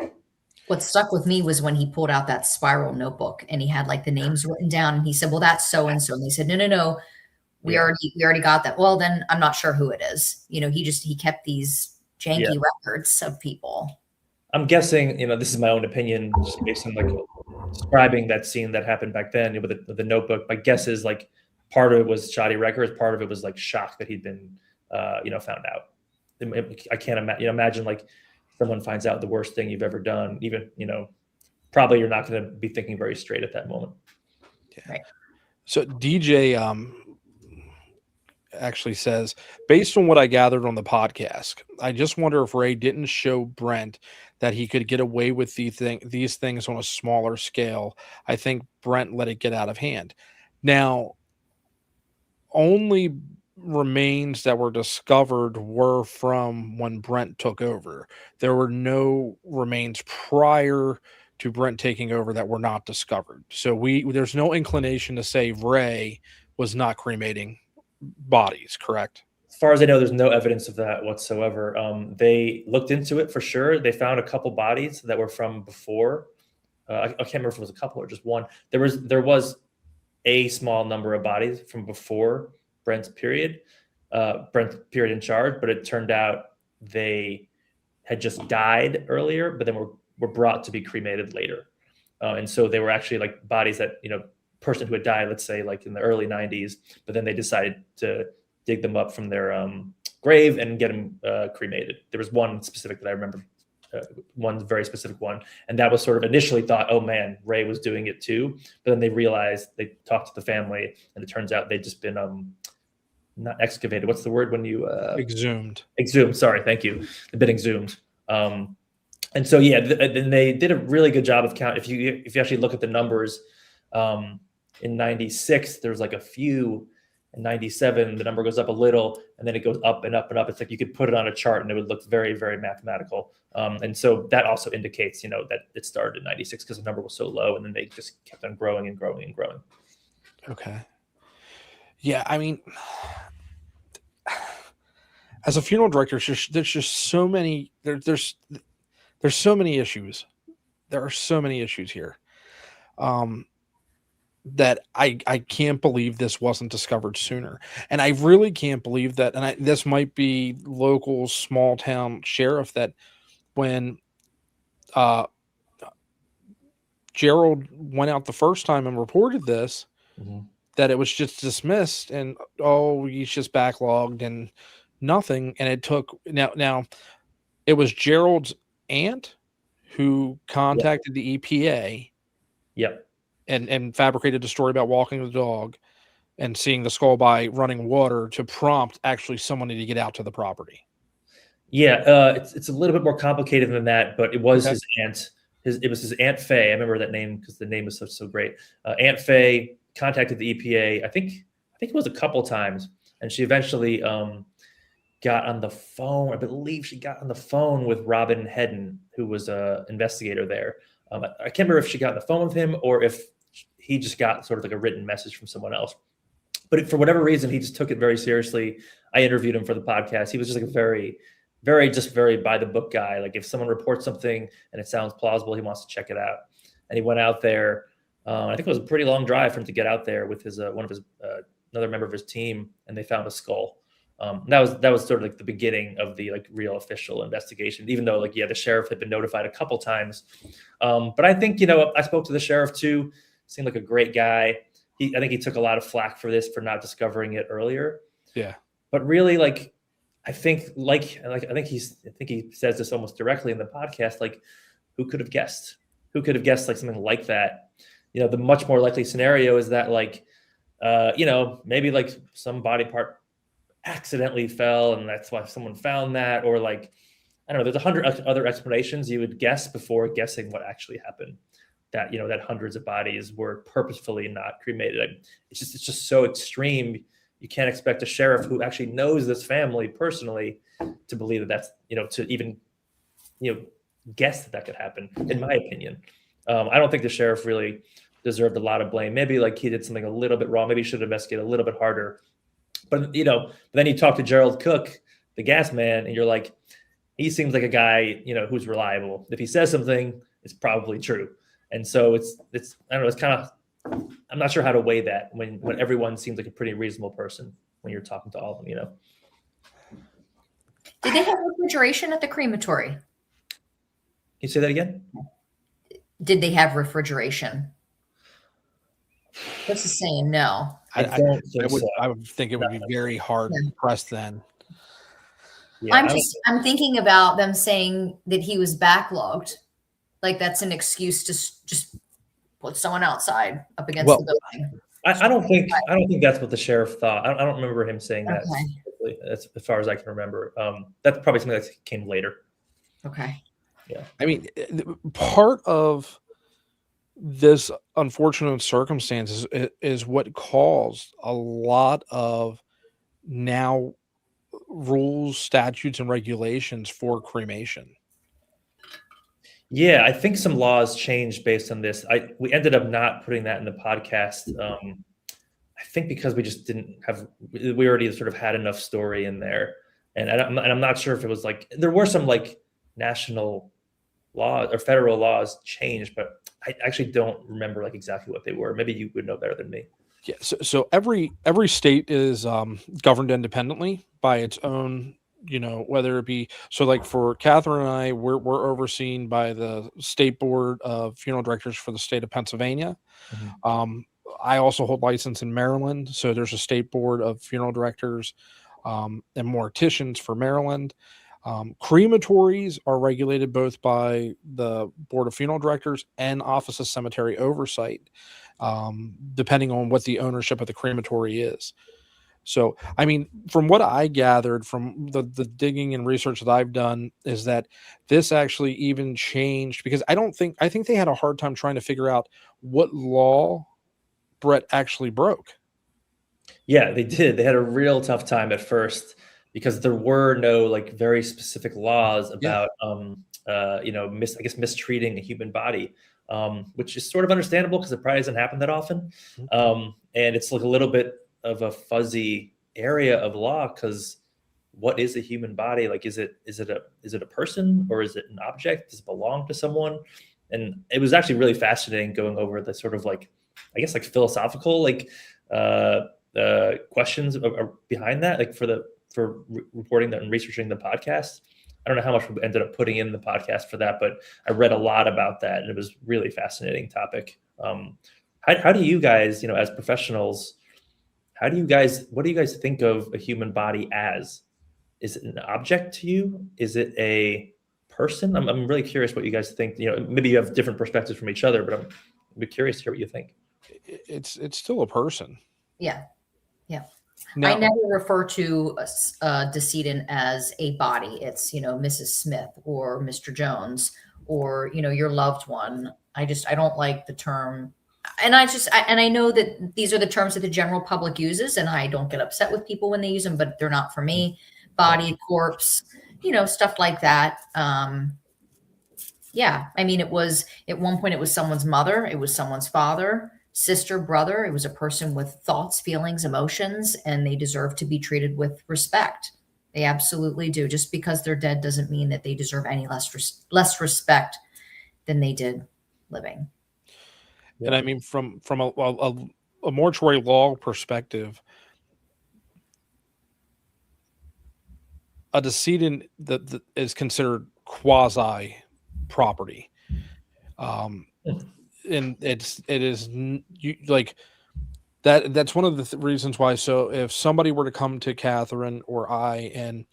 What stuck with me was when he pulled out that spiral notebook and he had like the names written down, and he said, "Well, that's so and so." And they said, "No. We already got that." Well, then I'm not sure who it is. He kept these janky records of people. I'm guessing, this is my own opinion, just based on like describing that scene that happened back then with the notebook. My guess is like part of it was shoddy records, part of it was like shock that he'd been, found out. I can't imagine like someone finds out the worst thing you've ever done. Even, probably you're not going to be thinking very straight at that moment. Yeah. Right. So DJ actually says, based on what I gathered on the podcast, I just wonder if Ray didn't show Brent that he could get away with these things on a smaller scale. I think Brent let it get out of hand. Now, only remains that were discovered were from when Brent took over. There were no remains prior to Brent taking over that were not discovered. So there's no inclination to say Ray was not cremating bodies, correct? As far as I know, there's no evidence of that whatsoever. They looked into it for sure. They found a couple bodies that were from before. I can't remember if it was a couple or just one. There was a small number of bodies from before Brent's period in charge, but it turned out they had just died earlier, but then were brought to be cremated later. And so they were actually like bodies that, person who had died, let's say like in the early 90s, but then they decided to dig them up from their grave and get them cremated. There was one specific that I remember, one very specific one. And that was sort of initially thought, oh man, Ray was doing it too. But then they realized, they talked to the family, and it turns out they'd just been not excavated. What's the word when you exhumed? Exhumed. Sorry, thank you. They've been exhumed. And so then they did a really good job of count. If you actually look at the numbers, in 96 there's like a few. In 97 the number goes up a little, and then it goes up and up and up. It's like you could put it on a chart and it would look very, very mathematical. And so that also indicates, that it started in 96 because the number was so low, and then they just kept on growing and growing and growing. Okay. Yeah, I mean, as a funeral director, there's just so many. There's so many issues. There are so many issues here, that I can't believe this wasn't discovered sooner, and I really can't believe that. And this might be local small town sheriff that when Gerald went out the first time and reported this. Mm-hmm. That it was just dismissed and he's just backlogged and nothing. And it took now it was Gerald's aunt who contacted the EPA. Yep. And fabricated a story about walking the dog and seeing the skull by running water to prompt actually someone to get out to the property. Yeah. It's a little bit more complicated than that, but it was his aunt. It was his Aunt Faye. I remember that name because the name was so great. Aunt Faye contacted the EPA. I think it was a couple times, and she eventually got on the phone. I believe she got on the phone with Robin Hedden, who was an investigator there. I can't remember if she got on the phone with him or if he just got sort of like a written message from someone else. But for whatever reason, he just took it very seriously. I interviewed him for the podcast. He was just like a very, very, just very by the book guy. Like if someone reports something and it sounds plausible, he wants to check it out. And he went out there. I think it was a pretty long drive for him to get out there with his another member of his team, and they found a skull. That was sort of like the beginning of the like real official investigation. Even though the sheriff had been notified a couple times, but I think I spoke to the sheriff too. Seemed like a great guy. I think he took a lot of flack for not discovering it earlier. Yeah, but really I think he says this almost directly in the podcast. Like, who could have guessed? Who could have guessed like something like that? The much more likely scenario is that maybe like some body part accidentally fell and that's why someone found that, or I don't know, there's 100 other explanations you would guess before guessing what actually happened. that, that hundreds of bodies were purposefully not cremated. It's just so extreme. You can't expect a sheriff who actually knows this family personally to believe that that's, to even, guess that could happen, in my opinion. I don't think the sheriff really deserved a lot of blame. Maybe like he did something a little bit wrong. Maybe he should have investigated a little bit harder. But, then you talk to Gerald Cook, the gas man, and you're like, he seems like a guy, who's reliable. If he says something, it's probably true. And so it's I don't know, it's kind of, I'm not sure how to weigh that when everyone seems like a pretty reasonable person when you're talking to all of them, Did they have refrigeration at the crematory? Can you say that again? Did they have refrigeration? This is saying no. I would think it would be very hard pressed then. Yeah, I'm thinking about them saying that he was backlogged. Like that's an excuse to just put someone outside up against the building. I don't think that's what the sheriff thought. I don't remember him saying that. Okay. As far as I can remember. That's probably something that came later. Okay. Yeah. I mean, part of this unfortunate circumstance is what caused a lot of now rules, statutes, and regulations for cremation. Yeah, I think some laws changed based on this. We ended up not putting that in the podcast. I think because we just we already sort of had enough story in there, and I'm not sure if it was like there were some like national law or federal laws changed, but I actually don't remember like exactly what they were. Maybe you would know better than me. Yeah, so every state is governed independently by its own, whether it be so like for Catherine and I, we're overseen by the State Board of Funeral Directors for the state of Pennsylvania. Mm-hmm. I also hold license in Maryland, so there's a State Board of Funeral Directors and morticians for Maryland. Crematories are regulated both by the Board of Funeral Directors and Office of Cemetery Oversight, depending on what the ownership of the crematory is. So, I mean, from what I gathered from the digging and research that I've done is that this actually even changed because I think they had a hard time trying to figure out what law Brett actually broke. Yeah, they did. They had a real tough time at first because there were no like very specific laws about, mistreating a human body, which is sort of understandable because it probably doesn't happen that often. And it's like a little bit of a fuzzy area of law because what is a human body? Like, is it a person or is it an object? Does it belong to someone? And it was actually really fascinating going over the sort of like, I guess like philosophical like questions behind that, like for reporting that and researching the podcast. I don't know how much we ended up putting in the podcast for that, but I read a lot about that and it was really fascinating topic. How do you guys, as professionals, what do you guys think of a human body as? Is it an object to you? Is it a person? I'm really curious what you guys think. Maybe you have different perspectives from each other, but I'm curious to hear what you think. It's still a person. Yeah. Yeah. No. I never refer to a decedent as a body. It's, Mrs. Smith or Mr. Jones or, your loved one. I don't like the term. And I know that these are the terms that the general public uses, and I don't get upset with people when they use them, but they're not for me. Body, corpse, stuff like that. Yeah. I mean, at one point it was someone's mother. It was someone's father, sister, brother. It was a person with thoughts, feelings, emotions, and they deserve to be treated with respect. They absolutely do. Just because they're dead doesn't mean that they deserve any less respect than they did living. And I mean, from a mortuary law perspective, a decedent that is considered quasi property, and it is like that. That's one of the reasons why. So if somebody were to come to Catherine or I, and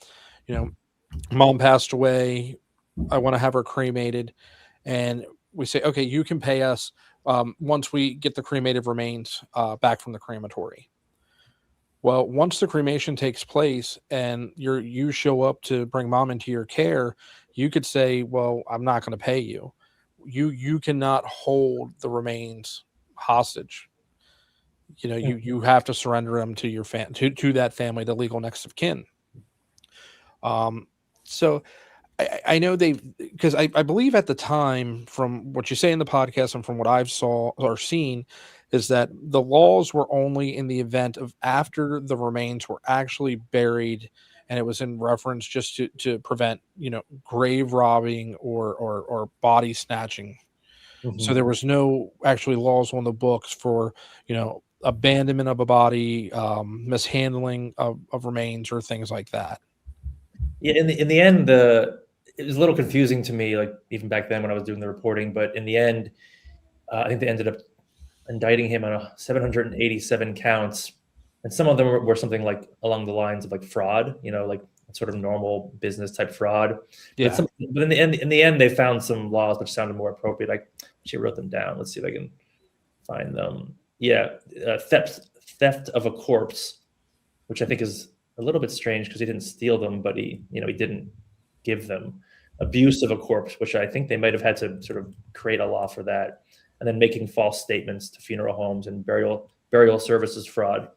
Mom passed away, I want to have her cremated, and we say, okay, you can pay us. Once we get the cremated remains back from the crematory. Well, once the cremation takes place and you show up to bring Mom into your care, you could say, well, I'm not going to pay you. you cannot hold the remains hostage. You have to surrender them to your to that family, the legal next of kin. So I know because I believe at the time, from what you say in the podcast and from what I've saw or seen, is that the laws were only in the event of after the remains were actually buried, and it was in reference just to prevent, grave robbing or body snatching. So there was no actually laws on the books for, abandonment of a body, mishandling of remains or things like that. Yeah, in the end, it was a little confusing to me, like even back then when I was doing the reporting. But in the end, I think they ended up indicting him on 787 counts, and some of them were something like along the lines of like fraud, like sort of normal business type fraud. Yeah. But in the end, they found some laws which sounded more appropriate. I actually wrote them down. Let's see if I can find them. Yeah, theft of a corpse, which I think is a little bit strange because he didn't steal them, but he didn't give them. Abuse of a corpse, which I think they might have had to sort of create a law for that, and then making false statements to funeral homes and burial services fraud.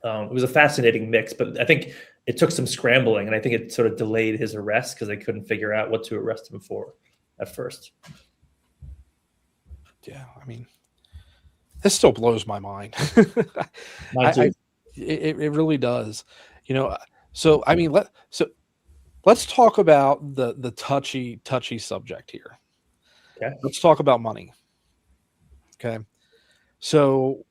It was a fascinating mix, but I think it took some scrambling, and I think it sort of delayed his arrest because they couldn't figure out what to arrest him for at first. Yeah, I mean, this still blows my mind. Mine too. It really does. So I mean, let's talk about the touchy subject here. Okay. Let's talk about money. Okay. So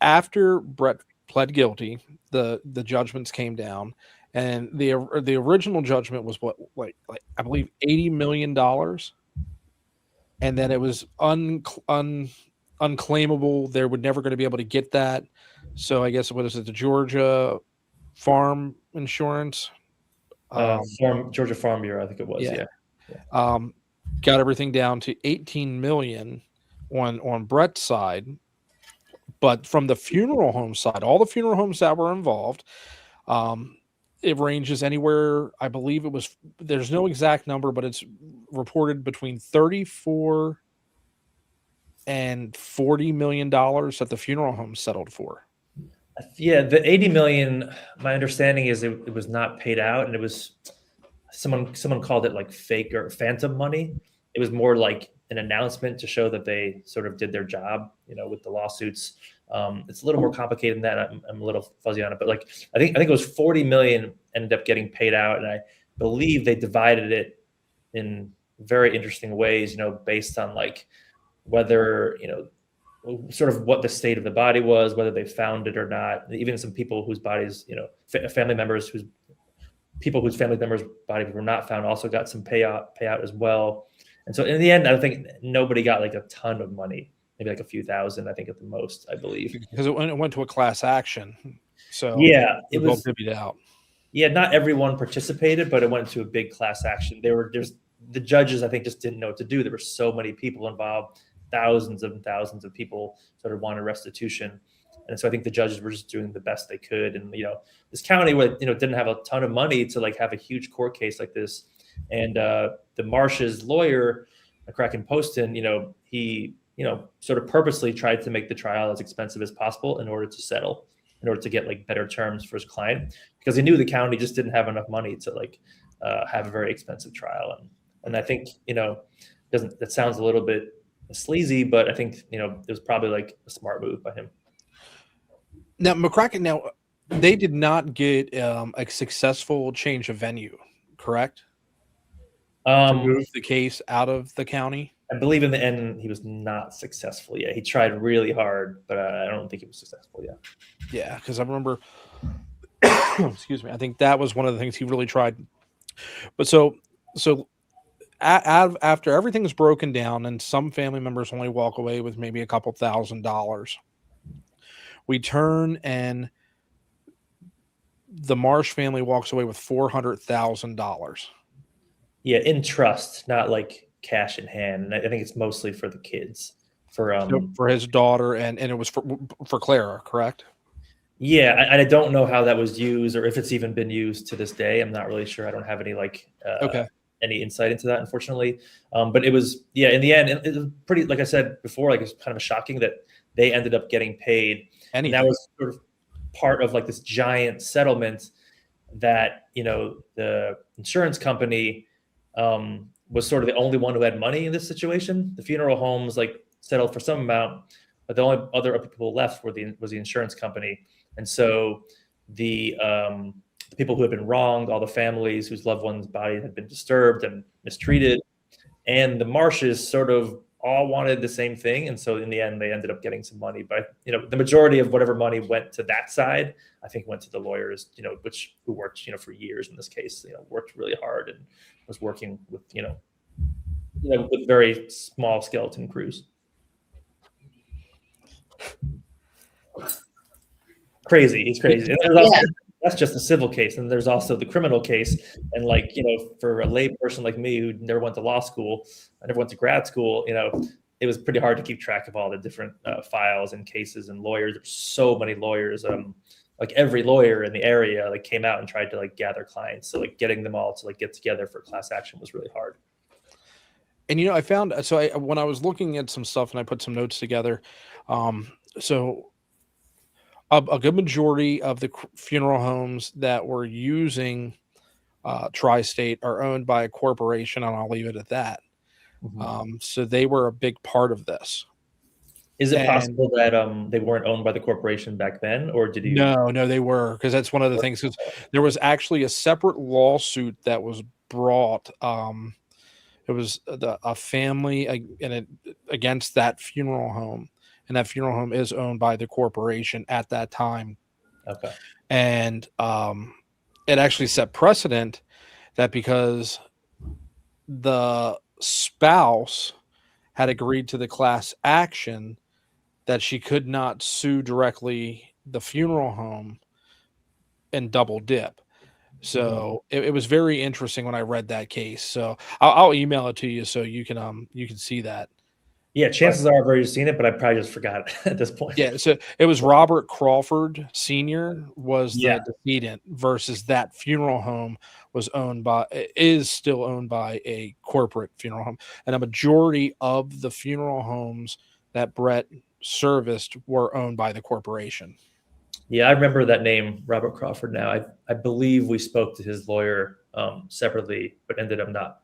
after Brett pled guilty, the judgments came down, and the original judgment was like I believe $80 million, and then it was unclaimable. They were never going to be able to get that. So I guess what is it? The Georgia Farm Insurance, Georgia Farm Bureau, I think it was. Yeah. Got everything down to $18 million on Brett's side, but from the funeral home side, all the funeral homes that were involved, it ranges anywhere. I believe there's no exact number, but it's reported between $34 and $40 million that the funeral home settled for. Yeah, the 80 million, my understanding is it was not paid out, and it was someone called it like fake or phantom money. It was more like an announcement to show that they sort of did their job, with the lawsuits. It's a little more complicated than that. I'm a little fuzzy on it, but like I think it was 40 million ended up getting paid out, and I believe they divided it in very interesting ways, based on like whether, sort of what the state of the body was, whether they found it or not. Even some people whose bodies, family members whose family members' bodies were not found also got some payout as well. And so in the end, I think nobody got like a ton of money, maybe like a few thousand, I think at the most, I believe. Because it went to a class action. So yeah, it was divvied out. Yeah, not everyone participated, but it went to a big class action. There's the judges, I think, just didn't know what to do. There were so many people involved. Thousands and thousands of people sort of wanted restitution. And so I think the judges were just doing the best they could. And, this county didn't have a ton of money to like have a huge court case like this. And the Marsh's lawyer, McCracken Poston, he, sort of purposely tried to make the trial as expensive as possible in order to settle, in order to get like better terms for his client, because he knew the county just didn't have enough money to like have a very expensive trial. And I think, that sounds a little bit sleazy, but I think it was probably like a smart move by him. Now McCracken, they did not get a successful change of venue, correct? To move the case out of the county. I believe in the end he was not successful. Yeah, he tried really hard, but I don't think he was successful. Yeah, because I remember. Excuse me. I think that was one of the things he really tried. But so. After everything's broken down and some family members only walk away with maybe a couple $1,000s, we turn and the Marsh family walks away with $400,000. Yeah, in trust, not like cash in hand. And I think it's mostly for the kids, for his daughter, and it was for Clara, correct? Yeah, I don't know how that was used or if it's even been used to this day. I'm not really sure. I don't have any like okay. any insight into that, unfortunately. But it was, in the end, it was pretty, like I said before, like it's kind of shocking that they ended up getting paid. And that was sort of part of like this giant settlement that, the insurance company was sort of the only one who had money in this situation. The funeral homes like settled for some amount, but the only other people left was the insurance company. And so the people who had been wronged, all the families whose loved ones' bodies had been disturbed and mistreated, and the Marshes sort of all wanted the same thing. And so in the end, they ended up getting some money. But the majority of whatever money went to that side, I think went to the lawyers, who worked, for years in this case, worked really hard and was working with, with very small skeleton crews. Crazy. It's crazy. And also, that's just a civil case. And there's also the criminal case. And like, for a lay person like me who never went to law school, I never went to grad school, it was pretty hard to keep track of all the different files and cases and lawyers. There's so many lawyers. Like every lawyer in the area like came out and tried to like gather clients. So like getting them all to like get together for class action was really hard. And I found when I was looking at some stuff and I put some notes together, so a good majority of the funeral homes that were using Tri-State are owned by a corporation, and I'll leave it at that. Mm-hmm. So they were a big part of this. Is it possible that they weren't owned by the corporation back then, or did you? No, they were, because that's one of the things. Because there was actually a separate lawsuit that was brought. It was a family against that funeral home, and that funeral home is owned by the corporation at that time. Okay, and it actually set precedent that because the spouse had agreed to the class action, that she could not sue directly the funeral home and double dip. So it was very interesting when I read that case. So I'll email it to you so you can see that. Yeah, chances are I've already seen it, but I probably just forgot at this point. Yeah, so it was Robert Crawford Sr. was the decedent versus that funeral home is still owned by a corporate funeral home. And a majority of the funeral homes that Brett serviced were owned by the corporation. Yeah, I remember that name, Robert Crawford. Now, I believe we spoke to his lawyer separately, but ended up not.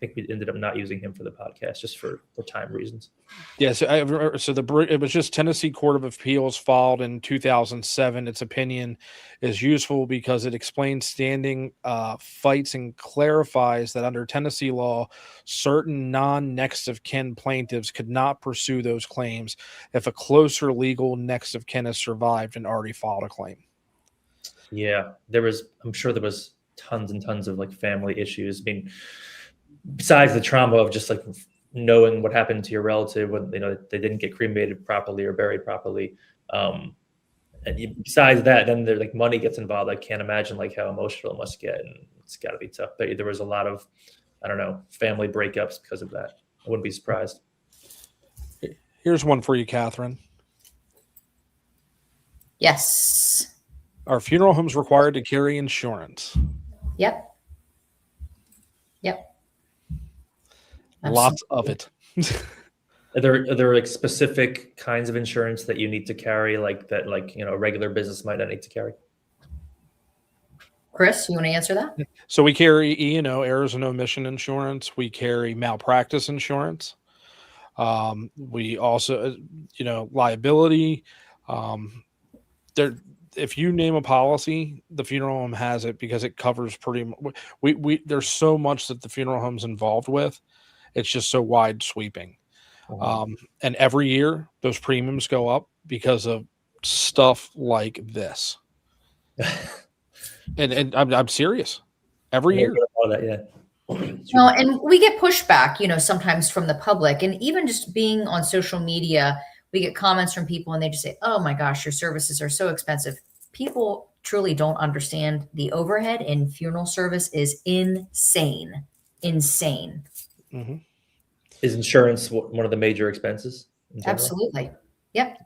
I think we ended up not using him for the podcast just for time reasons. Yeah, it was just Tennessee Court of Appeals filed in 2007. Its opinion is useful because it explains standing fights and clarifies that under Tennessee law, certain non-next of kin plaintiffs could not pursue those claims if a closer legal next of kin has survived and already filed a claim. Yeah, I'm sure there was tons and tons of like family issues. I mean, besides the trauma of just like knowing what happened to your relative when they didn't get cremated properly or buried properly, and besides that, then there's like money gets involved. I can't imagine like how emotional it must get, and it's got to be tough. But there was a lot of family breakups because of that. I wouldn't be surprised. Here's one for you, Catherine. Yes. Are funeral homes required to carry insurance? Yep. Lots of it. Are there like specific kinds of insurance that you need to carry, like that, like a regular business might not need to carry? Chris, you want to answer that? So we carry E&O, errors and omission insurance. We carry malpractice insurance. We also, liability. If you name a policy, the funeral home has it because it covers pretty much. There's so much that the funeral home's involved with. It's just so wide sweeping. And every year those premiums go up because of stuff like this. and I'm serious. Every year. No, and we get pushback, sometimes from the public, and even just being on social media, we get comments from people and they just say, "Oh my gosh, your services are so expensive." People truly don't understand the overhead in funeral service is insane. Mm-hmm. Is insurance one of the major expenses? Absolutely. Yep.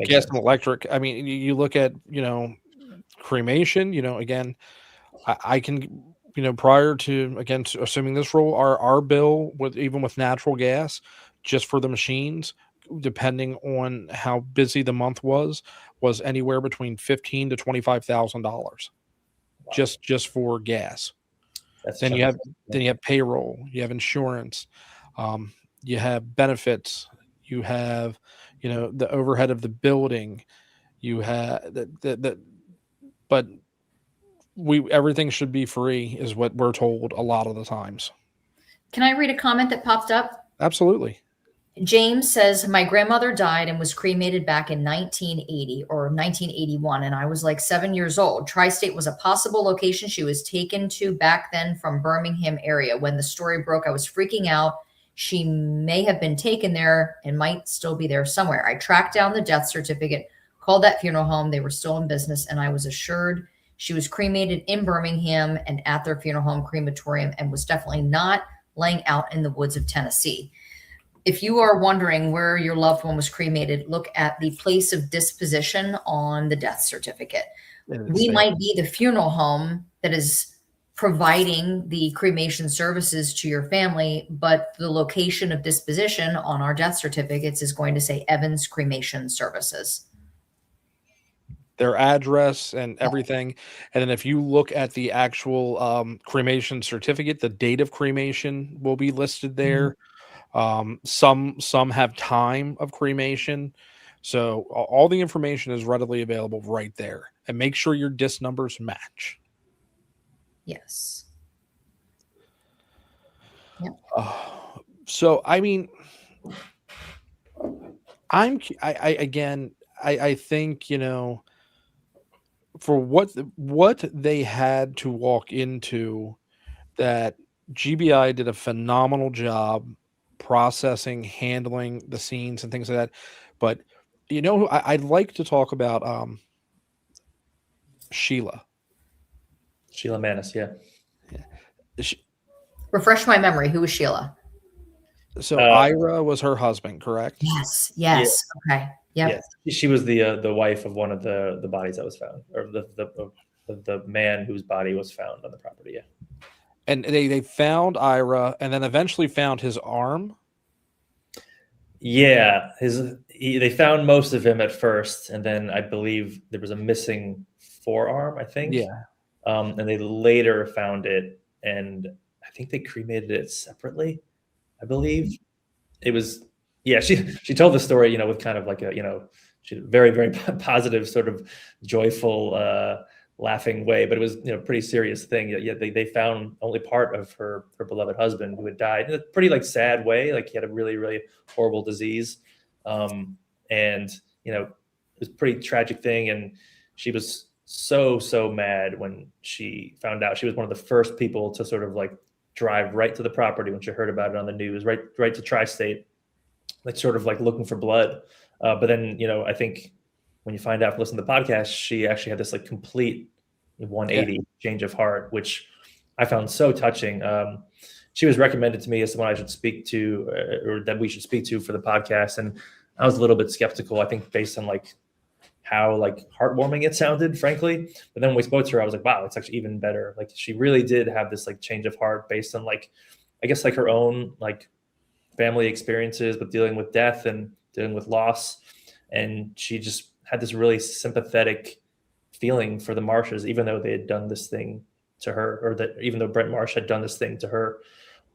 Gas and electric. I mean, you look at, cremation, again, prior to, again, assuming this rule, our bill even with natural gas, just for the machines, depending on how busy the month was anywhere between $15,000 to $25,000 Wow. just for gas. That's Then chunk you of have change. then you have payroll, you have insurance, you have benefits, you have the overhead of the building, you have but everything should be free is what we're told a lot of the times. Can I read a comment that popped up? Absolutely. James says, my grandmother died and was cremated back in 1980 or 1981, and I was like 7 years old. Tri-State was a possible location she was taken to back then from Birmingham area. When the story broke, I was freaking out. She may have been taken there and might still be there somewhere. I tracked down the death certificate, called that funeral home. They were still in business, and I was assured she was cremated in Birmingham and at their funeral home crematorium, and was definitely not laying out in the woods of Tennessee. If you are wondering where your loved one was cremated, look at the place of disposition on the death certificate. We might be the funeral home that is providing the cremation services to your family, but the location of disposition on our death certificates is going to say Evans Cremation Services. Their address and everything. And then if you look at the actual cremation certificate, the date of cremation will be listed there. Some have time of cremation. So all the information is readily available right there. And make sure your disc numbers match. Yes. So, I mean, I think, for what they had to walk into, that GBI did a phenomenal job processing, handling the scenes and things like that. But I'd like to talk about Sheila Manis, yeah. Refresh my memory. Who was Sheila? So Ira was her husband, correct? Yes. Yeah. Okay. Yep. Yeah. She was the wife of one of the bodies that was found, or the man whose body was found on the property. Yeah. And they found Ira, and then eventually found his arm. Yeah, they found most of him at first, and then I believe there was a missing forearm, I think. Yeah. And they later found it, and I think they cremated it separately. I believe it was. Yeah, she told the story, with kind of like she had a very, very positive, sort of joyful, laughing way, but it was pretty serious thing. Yet they found only part of her beloved husband, who had died in a pretty sad way. Like, he had a really, really horrible disease, and it was a pretty tragic thing. And she was so mad when she found out. She was one of the first people to sort of drive right to the property when she heard about it on the news, right to Tri-State, sort of looking for blood. But then I think when you find out, listen to the podcast, she actually had this complete 180 change of heart, which I found so touching. She was recommended to me as someone I should speak to, or that we should speak to for the podcast. And I was a little bit skeptical, I think, based on how heartwarming it sounded, frankly. But then when we spoke to her, I was like, wow, it's actually even better. She really did have this change of heart based on I guess her own family experiences with dealing with death and dealing with loss. And she just had this really sympathetic feeling for the Marshes, even though they had done this thing to her, or that even though Brent Marsh had done this thing to her,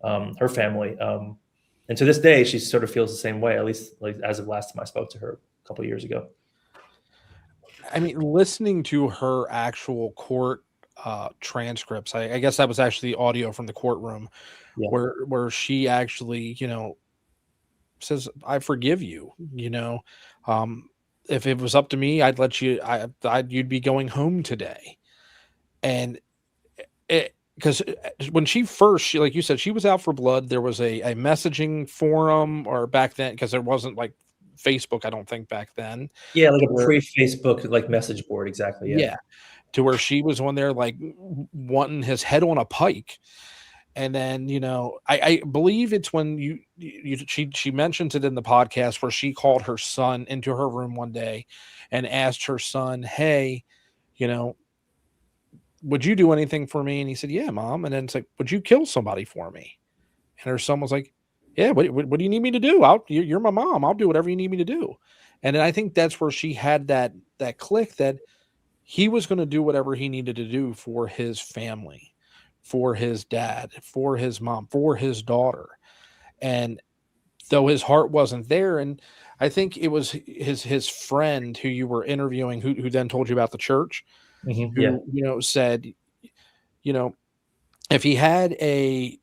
her family. And to this day, she sort of feels the same way, at least as of last time I spoke to her a couple of years ago. I mean, listening to her actual court transcripts, I guess that was actually the audio from the courtroom, where she actually, says, "I forgive you." If it was up to me, I'd let you. You'd be going home today, and because when she first, like you said, she was out for blood. There was a messaging forum, or back then, because there wasn't Facebook, I don't think, back then. Yeah, a pre-Facebook message board, exactly. Yeah, to where she was on there wanting his head on a pike. And then, I believe it's when she mentions it in the podcast, where she called her son into her room one day and asked her son, "Hey, would you do anything for me? And he said, yeah, mom. And then it's like, would you kill somebody for me? And her son was like, yeah, what do you need me to do? You're my mom. I'll do whatever you need me to do. And then I think that's where she had that click that he was going to do whatever he needed to do for his family, for his dad, for his mom, for his daughter. And though his heart wasn't there, and I think it was his friend who you were interviewing who then told you about the church, Mm-hmm. who, Yeah. Said, if he had he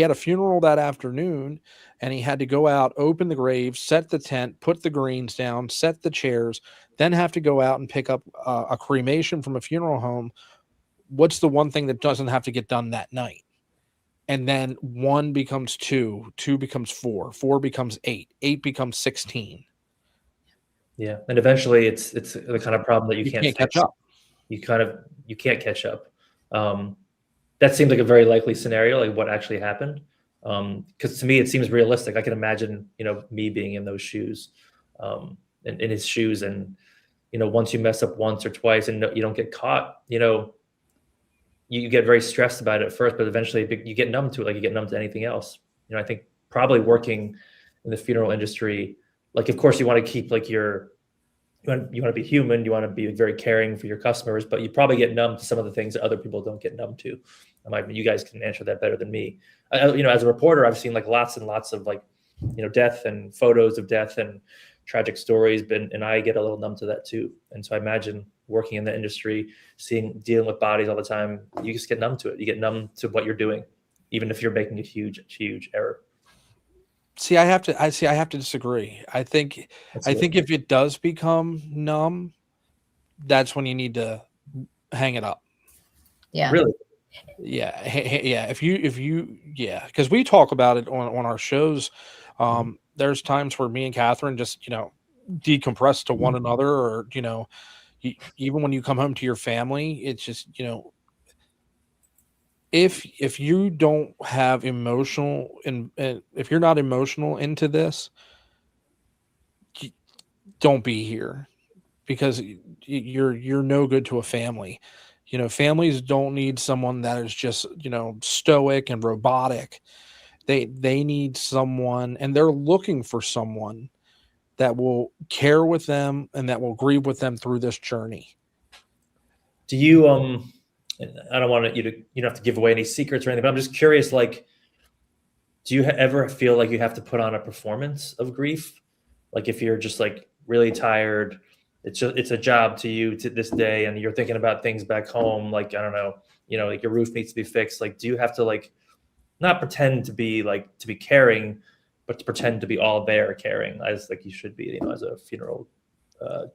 had a funeral that afternoon and he had to go out, open the grave, set the tent, put the greens down, set the chairs, then have to go out and pick up a cremation from a funeral home, what's the one thing that doesn't have to get done that night? And then 1 becomes 2, 2 becomes 4, 4 becomes 8, 8 becomes 16. Yeah. And eventually it's the kind of problem that you can't catch fix. up. You can't catch up. That seems like a very likely scenario, like what actually happened. Because to me, it seems realistic. I can imagine, me being in those shoes, in his shoes. And, once you mess up once or twice and you don't get caught, you get very stressed about it at first, but eventually you get numb to it. Like you get numb to anything else. I think probably working in the funeral industry, like, of course you want to keep like you want to be human. You want to be very caring for your customers, but you probably get numb to some of the things that other people don't get numb to. You guys can answer that better than me. As a reporter, I've seen like lots and lots of like, death and photos of death and tragic stories, and I get a little numb to that too. And so I imagine working in the industry, dealing with bodies all the time, you just get numb to it. You get numb to what you're doing, even if you're making a huge, huge error. See, I have to disagree. I think if it does become numb, that's when you need to hang it up. Yeah. Really? Yeah. Yeah. If you, because we talk about it on our shows. There's times where me and Catherine just, decompress to one another, or, even when you come home to your family, it's just, if you don't have emotional, and if you're not emotional into this, don't be here, because you're no good to a family. Families don't need someone that is just, stoic and robotic. They need someone, and they're looking for someone that will care with them and that will grieve with them through this journey. Do you, I don't want you don't have to give away any secrets or anything, but I'm just curious, like, do you ever feel like you have to put on a performance of grief? Like if you're just like really tired, it's a job to you to this day, and you're thinking about things back home, like, I don't know, like your roof needs to be fixed. Like, do you have to like not pretend to be caring, but to pretend to be all there caring, as like you should be, as a funeral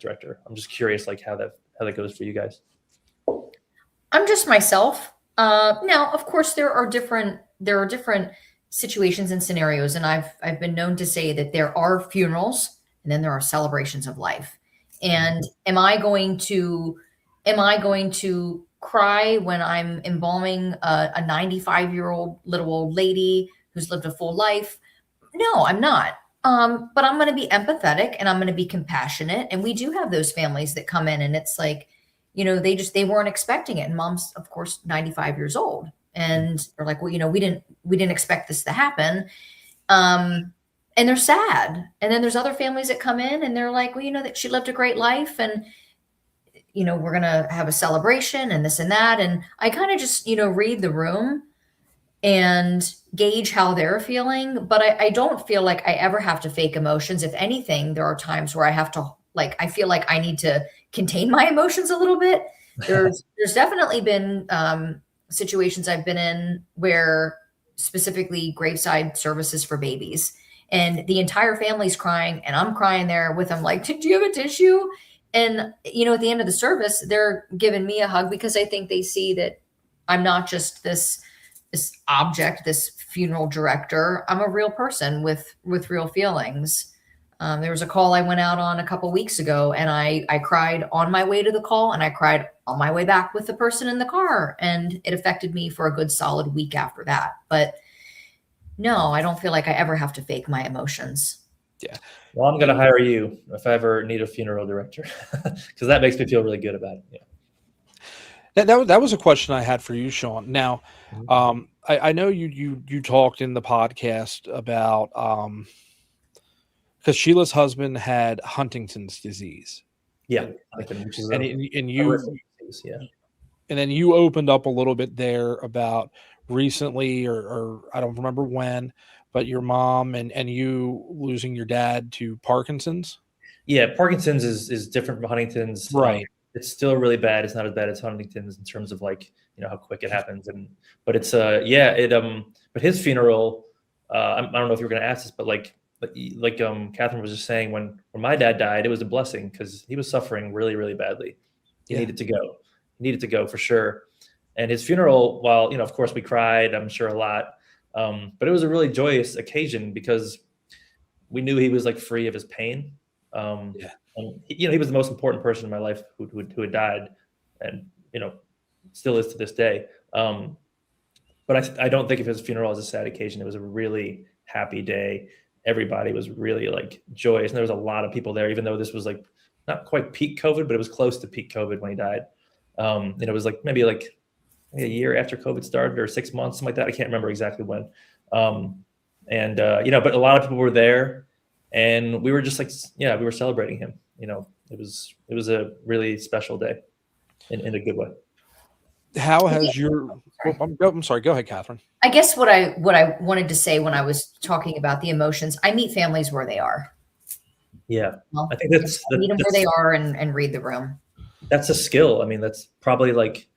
director? I'm just curious, like how that goes for you guys. I'm just myself. Now, of course, there are different situations and scenarios, and I've been known to say that there are funerals and then there are celebrations of life. And am I going to cry when I'm embalming a 95-year-old little old lady who's lived a full life? No, I'm not. But I'm going to be empathetic and I'm going to be compassionate. And we do have those families that come in and it's like, they weren't expecting it. And mom's, of course, 95 years old. And they're like, well, we didn't expect this to happen. And they're sad. And then there's other families that come in and they're like, well, that she lived a great life, and, we're going to have a celebration and this and that. And I kind of just, read the room and gauge how they're feeling. But I don't feel like I ever have to fake emotions. If anything, there are times where I have to, I feel like I need to contain my emotions a little bit. There's definitely been situations I've been in where, specifically graveside services for babies, and the entire family's crying and I'm crying there with them, like, do you have a tissue? And, at the end of the service, they're giving me a hug because I think they see that I'm not just this object, this funeral director. I'm a real person with real feelings. There was a call I went out on a couple weeks ago, and I cried on my way to the call, and I cried on my way back with the person in the car, and it affected me for a good solid week after that. But no, I don't feel like I ever have to fake my emotions. Yeah. Well, I'm going to hire you if I ever need a funeral director, because that makes me feel really good about it. Yeah. That was a question I had for you, Sean. Now, Mhm. I know you talked in the podcast about because Sheila's husband had Huntington's disease, Yeah, and Huntington, which is and, a and horrific you disease. Yeah. and then you opened up a little bit there about recently, or I don't remember when, but your mom and you losing your dad to Parkinson's. Yeah, Parkinson's is different from Huntington's. Right. It's still really bad. It's not as bad as Huntington's in terms of like how quick it happens, but it's yeah it but his funeral, I don't know if you were going to ask this, but Catherine was just saying, when my dad died, it was a blessing because he was suffering really, really badly. He Yeah. needed to go. He needed to go for sure. And his funeral, while of course we cried, I'm sure a lot, but it was a really joyous occasion because we knew he was like free of his pain. Yeah. And he was the most important person in my life who had died, and still is to this day. But I don't think of his funeral as a sad occasion. It was a really happy day. Everybody was really like joyous, and there was a lot of people there, even though this was like not quite peak COVID, but it was close to peak COVID when he died. And it was like maybe a year after COVID started, or 6 months, something like that. I can't remember exactly when. But a lot of people were there, and we were just like, yeah, we were celebrating him. It was a really special day in a good way. How has your? I'm sorry. Go ahead, Catherine. I guess what I wanted to say when I was talking about the emotions, I meet families where they are. Yeah, Well, I think that's meet them where they are and read the room. That's a skill. I mean, that's probably like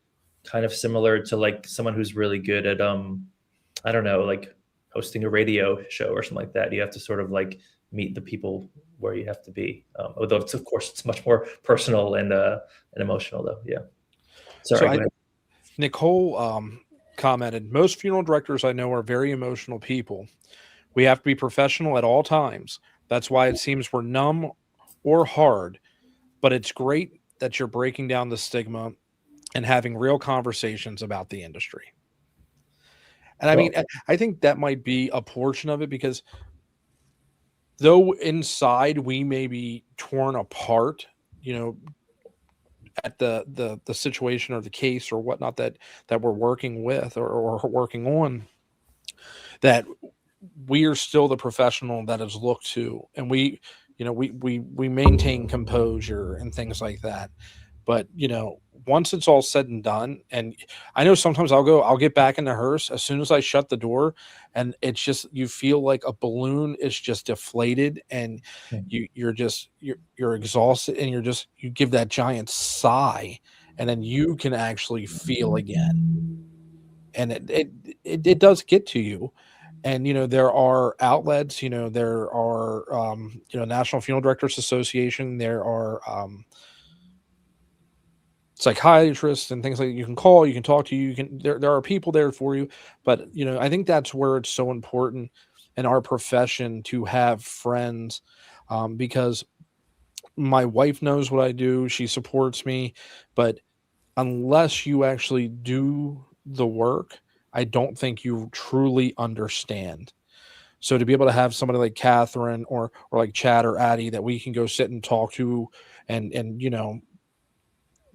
kind of similar to like someone who's really good at I don't know, like hosting a radio show or something like that. You have to sort of like meet the people where you have to be. Although of course it's much more personal and emotional though. Yeah. Sorry. So Nicole commented, most funeral directors I know are very emotional people. We have to be professional at all times. That's why it seems we're numb or hard, but it's great that you're breaking down the stigma and having real conversations about the industry. And I mean, I think that might be a portion of it, because though inside we may be torn apart, at the situation or the case or whatnot that we're working with or working on, that we are still the professional that is looked to, and we maintain composure and things like that. But once it's all said and done, and I know sometimes I'll get back in the hearse as soon as I shut the door, and it's just, you feel like a balloon is just deflated, and you're exhausted, and you give that giant sigh, and then you can actually feel again, and it does get to you. And there are outlets, there are National Funeral Directors Association, there are psychiatrists and things like that you can call, you can talk to, there are people there for you. But I think that's where it's so important in our profession to have friends, because my wife knows what I do, she supports me, but unless you actually do the work, I don't think you truly understand. So to be able to have somebody like Catherine or like Chad or Addie that we can go sit and talk to and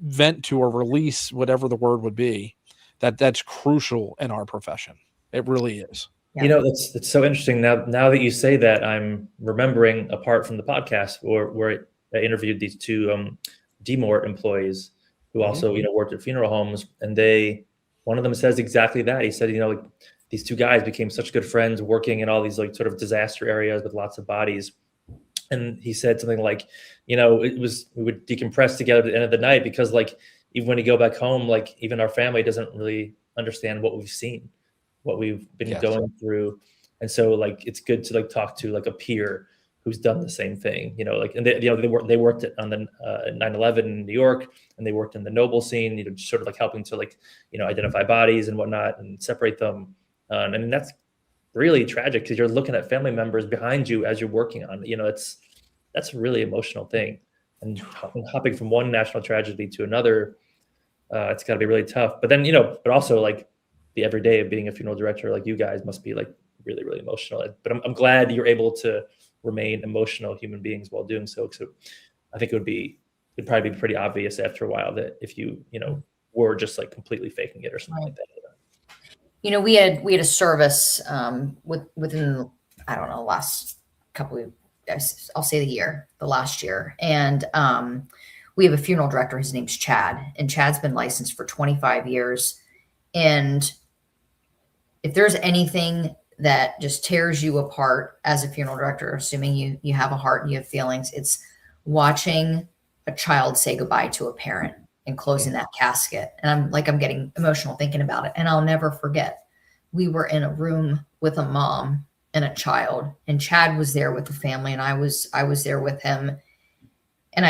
vent to or release, whatever the word would be, that's crucial in our profession. It really is. Yeah. That's so interesting. Now that you say that, I'm remembering a part from the podcast where I interviewed these two DMORT employees who also worked at funeral homes, and one of them says exactly that. He said, like, these two guys became such good friends working in all these like sort of disaster areas with lots of bodies. And he said something like, we would decompress together at the end of the night, because like, even when you go back home, like even our family doesn't really understand what we've seen, what we've been going through. And so like, it's good to like talk to like a peer who's done the same thing, and they worked on the 9/11 in New York, and they worked in the Noble scene, sort of like helping to like, identify bodies and whatnot and separate them. And that's really tragic, because you're looking at family members behind you as you're working on it. That's a really emotional thing. And hopping from one national tragedy to another, it's got to be really tough. But then, but also like the everyday of being a funeral director, like you guys must be like really, really emotional. But I'm glad you're able to remain emotional human beings while doing so. So I think it'd probably be pretty obvious after a while that if you were just like completely faking it or something like that. You know, we had a service within, I don't know, last couple of, I'll say the last year, and we have a funeral director. His name's Chad, and Chad's been licensed for 25 years. And if there's anything that just tears you apart as a funeral director, assuming you have a heart and you have feelings, it's watching a child say goodbye to a parent and closing that casket. And I'm getting emotional thinking about it. And I'll never forget, we were in a room with a mom and a child, and Chad was there with the family, and I was there with him. And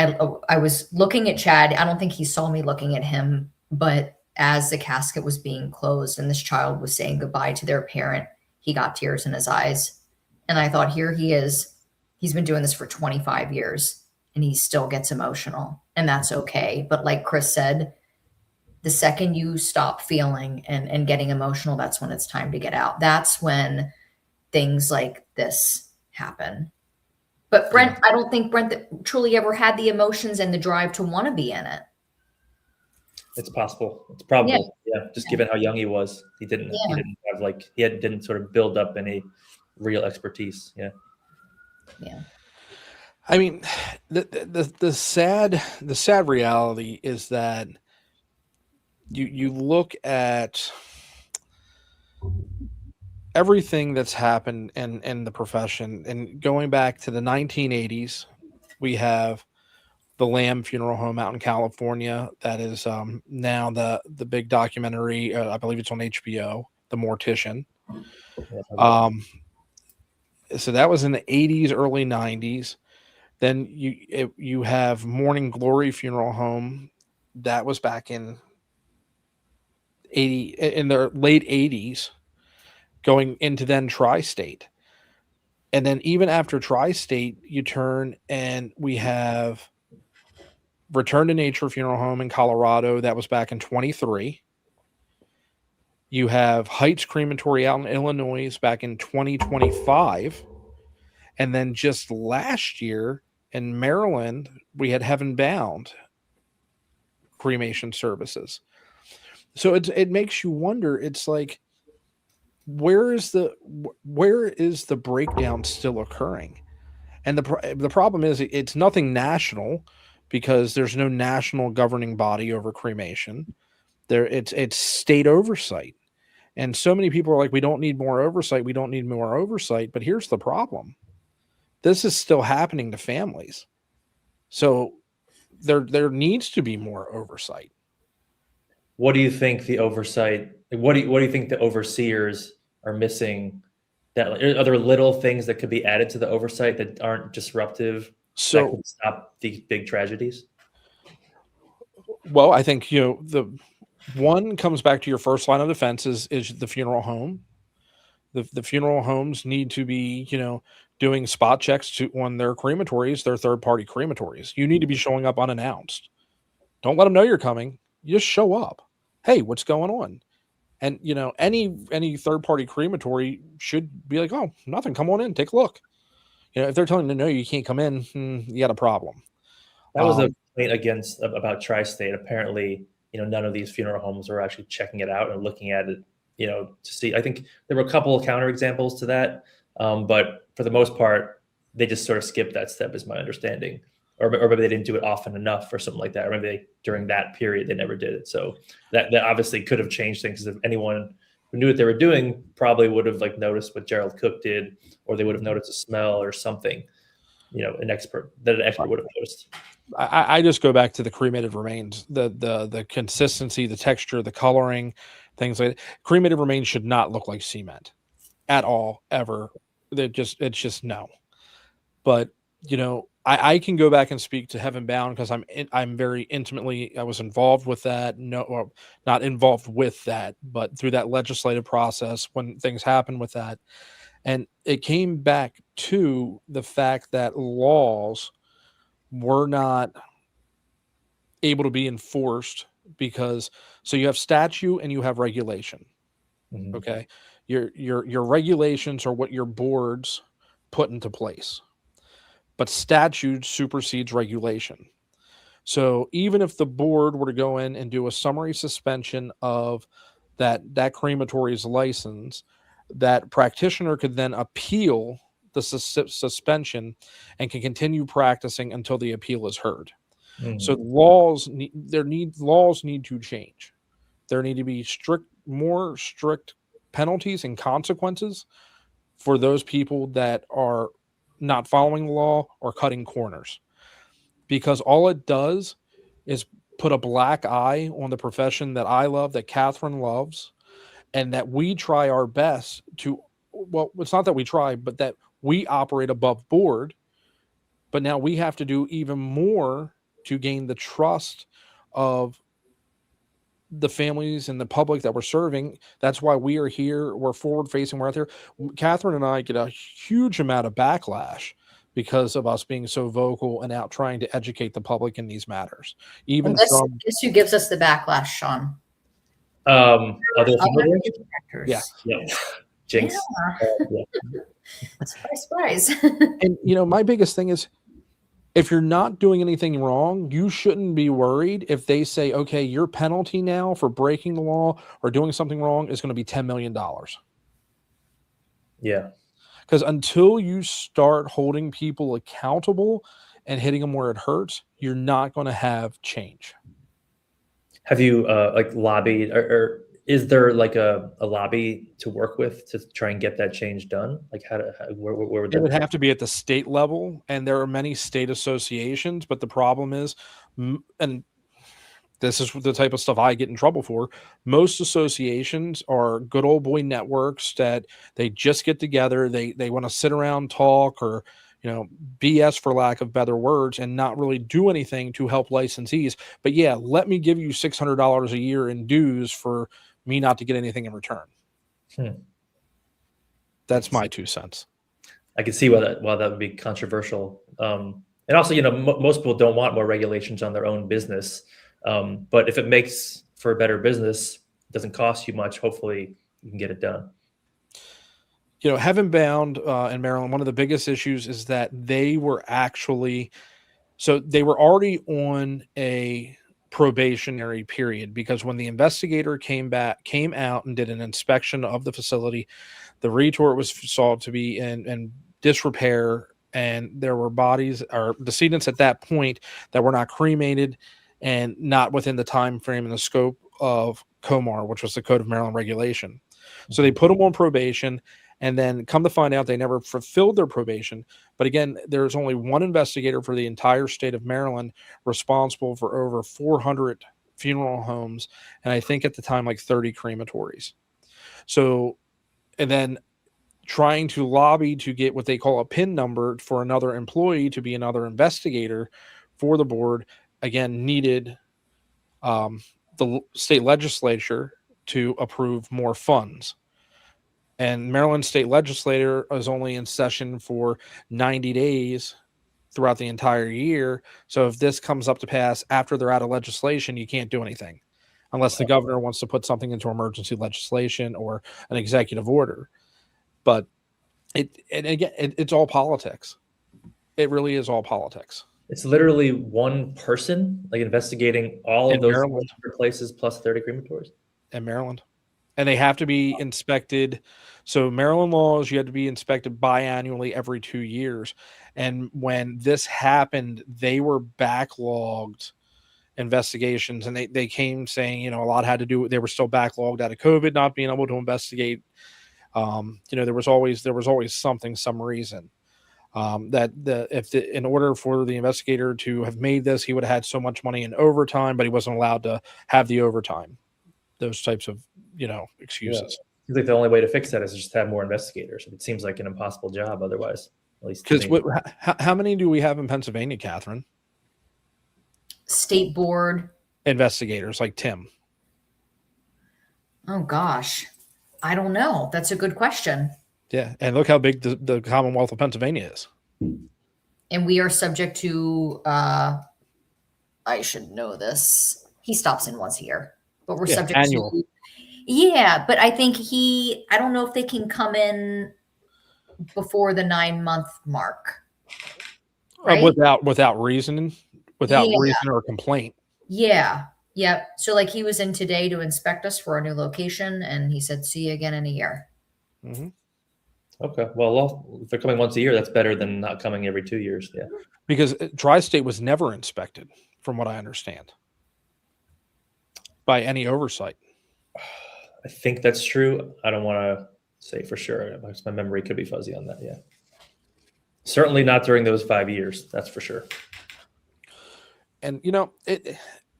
I was looking at Chad. I don't think he saw me looking at him, but as the casket was being closed and this child was saying goodbye to their parent, he got tears in his eyes. And I thought, here he is. He's been doing this for 25 years and he still gets emotional, and that's okay. But like Chris said, the second you stop feeling and getting emotional, that's when it's time to get out. That's when things like this happen. But Brent, I don't think Brent truly ever had the emotions and the drive to want to be in it. It's possible. It's probable. Yeah. Just given how young he was, he didn't have didn't sort of build up any real expertise. Yeah. Yeah. I mean, the sad reality is that you look at everything that's happened in the profession, and going back to the 1980s, we have the Lamb Funeral Home out in California. That is now the big documentary. I believe it's on HBO, The Mortician. So that was in the 80s, early 90s. Then you have Morning Glory Funeral Home. That was back in the late 80s, going into then Tri-State. And then even after Tri-State, you turn and we have Return to Nature Funeral Home in Colorado. That was back in 23. You have Heights Crematory out in Illinois back in 2025. And then just last year in Maryland, we had Heaven Bound cremation services. So it makes you wonder. It's like, where is the breakdown still occurring? And the problem is it's nothing national, because there's no national governing body over cremation. It's state oversight. And so many people are like, we don't need more oversight. We don't need more oversight. But here's the problem. This is still happening to families. So there needs to be more oversight. What do you think the oversight? What do you think the overseers are missing? That are there little things that could be added to the oversight that aren't disruptive, that could stop these big tragedies? Well, I think the one comes back to your first line of defense is the funeral home. The funeral homes need to be doing spot checks on their crematories, their third-party crematories. You need to be showing up unannounced. Don't let them know you're coming. You just show up. Hey, what's going on? And any third-party crematory should be like, oh, nothing. Come on in, take a look. If they're telling you no, you can't come in, you got a problem. That was a complaint about Tri-State. Apparently, none of these funeral homes were actually checking it out and looking at it, to see. I think there were a couple of counterexamples to that, but for the most part, they just sort of skipped that step, is my understanding. Or maybe they didn't do it often enough or something like that. Or maybe during that period, they never did it. So that obviously could have changed things. If anyone who knew what they were doing probably would have noticed what Gerald Cook did, or they would have noticed a smell or something, an expert would have noticed. I just go back to the cremated remains, the consistency, the texture, the coloring, things like that. Cremated remains should not look like cement at all, ever. It's just no. But I can go back and speak to Heaven Bound, because I'm very intimately, I was involved with that. No, or not involved with that, but through that legislative process when things happened with that. And it came back to the fact that laws were not able to be enforced, because so you have statute and you have regulation. Mm-hmm. Okay. Your regulations are what your boards put into place, but statute supersedes regulation. So even if the board were to go in and do a summary suspension of that crematory's license, that practitioner could then appeal the suspension and can continue practicing until the appeal is heard. So laws need to change. There need to be more strict penalties and consequences for those people that are not following the law or cutting corners, because all it does is put a black eye on the profession that I love, that Catherine loves, and that we try our best to, well, it's not that we try, but that we operate above board. But now we have to do even more to gain the trust of the families and the public that we're serving. That's why we are here. We're forward facing. We're out there. Catherine and I get a huge amount of backlash because of us being so vocal and out trying to educate the public in these matters. Even guess who gives us the backlash, Sean? Other families? Yeah. Jinx. Yeah. Surprise. And my biggest thing is, if you're not doing anything wrong, you shouldn't be worried if they say, okay, your penalty now for breaking the law or doing something wrong is going to be $10 million. Yeah. Because until you start holding people accountable and hitting them where it hurts, you're not going to have change. Have you lobbied, or is there like a lobby to work with to try and get that change done? Like where would that? It would have to be at the state level, and there are many state associations, but the problem is, and this is the type of stuff I get in trouble for, most associations are good old boy networks that they just get together, they want to sit around, talk, or BS, for lack of better words, and not really do anything to help licensees. But yeah, let me give you $600 a year in dues for me not to get anything in return. That's my 2 cents. I can see why that would be controversial. And also, most people don't want more regulations on their own business. But if it makes for a better business, it doesn't cost you much, hopefully you can get it done. Heaven Bound in Maryland, one of the biggest issues is that they were already on a probationary period, because when the investigator came out and did an inspection of the facility, the retort was saw to be in disrepair, and there were bodies or decedents at that point that were not cremated and not within the time frame and the scope of COMAR, which was the Code of Maryland Regulation. So they put them on probation, and then come to find out they never fulfilled their probation. But again, there's only one investigator for the entire state of Maryland responsible for over 400 funeral homes, and I think at the time like 30 crematories. So, and then trying to lobby to get what they call a PIN number for another employee to be another investigator for the board, again, needed the state legislature to approve more funds. And Maryland state legislature is only in session for 90 days throughout the entire year. So if this comes up to pass after they're out of legislation, you can't do anything unless the governor wants to put something into emergency legislation or an executive order. But it's all politics. It really is all politics. It's literally one person investigating all of those places plus 30 crematories in Maryland. And they have to be inspected. So Maryland laws, you had to be inspected biannually every 2 years. And when this happened, they were backlogged investigations, and they came saying, a lot had to do, they were still backlogged out of COVID, not being able to investigate. There was always some reason in order for the investigator to have made this, he would have had so much money in overtime, but he wasn't allowed to have the overtime. Those types of excuses. Yeah. Seems like the only way to fix that is just have more investigators. It seems like an impossible job otherwise. At least because how many do we have in Pennsylvania, Catherine? State board investigators like Tim. Oh gosh, I don't know. That's a good question. Yeah, and look how big the Commonwealth of Pennsylvania is. And we are subject to. I should know this. He stops in once a year, but we're subject annual. to. Yeah, but I think I don't know if they can come in before the 9-month mark. Right? Without reasoning. without Yeah. reason or complaint. Yeah. Yep. So like he was in today to inspect us for our new location, and he said, "See you again in a year." Hmm. Okay. Well, if they're coming once a year, that's better than not coming every 2 years. Yeah. Because Tri-State was never inspected, from what I understand, by any oversight. I think that's true. I don't want to say for sure. My memory could be fuzzy on that. Yeah. Certainly not during those 5 years. That's for sure. And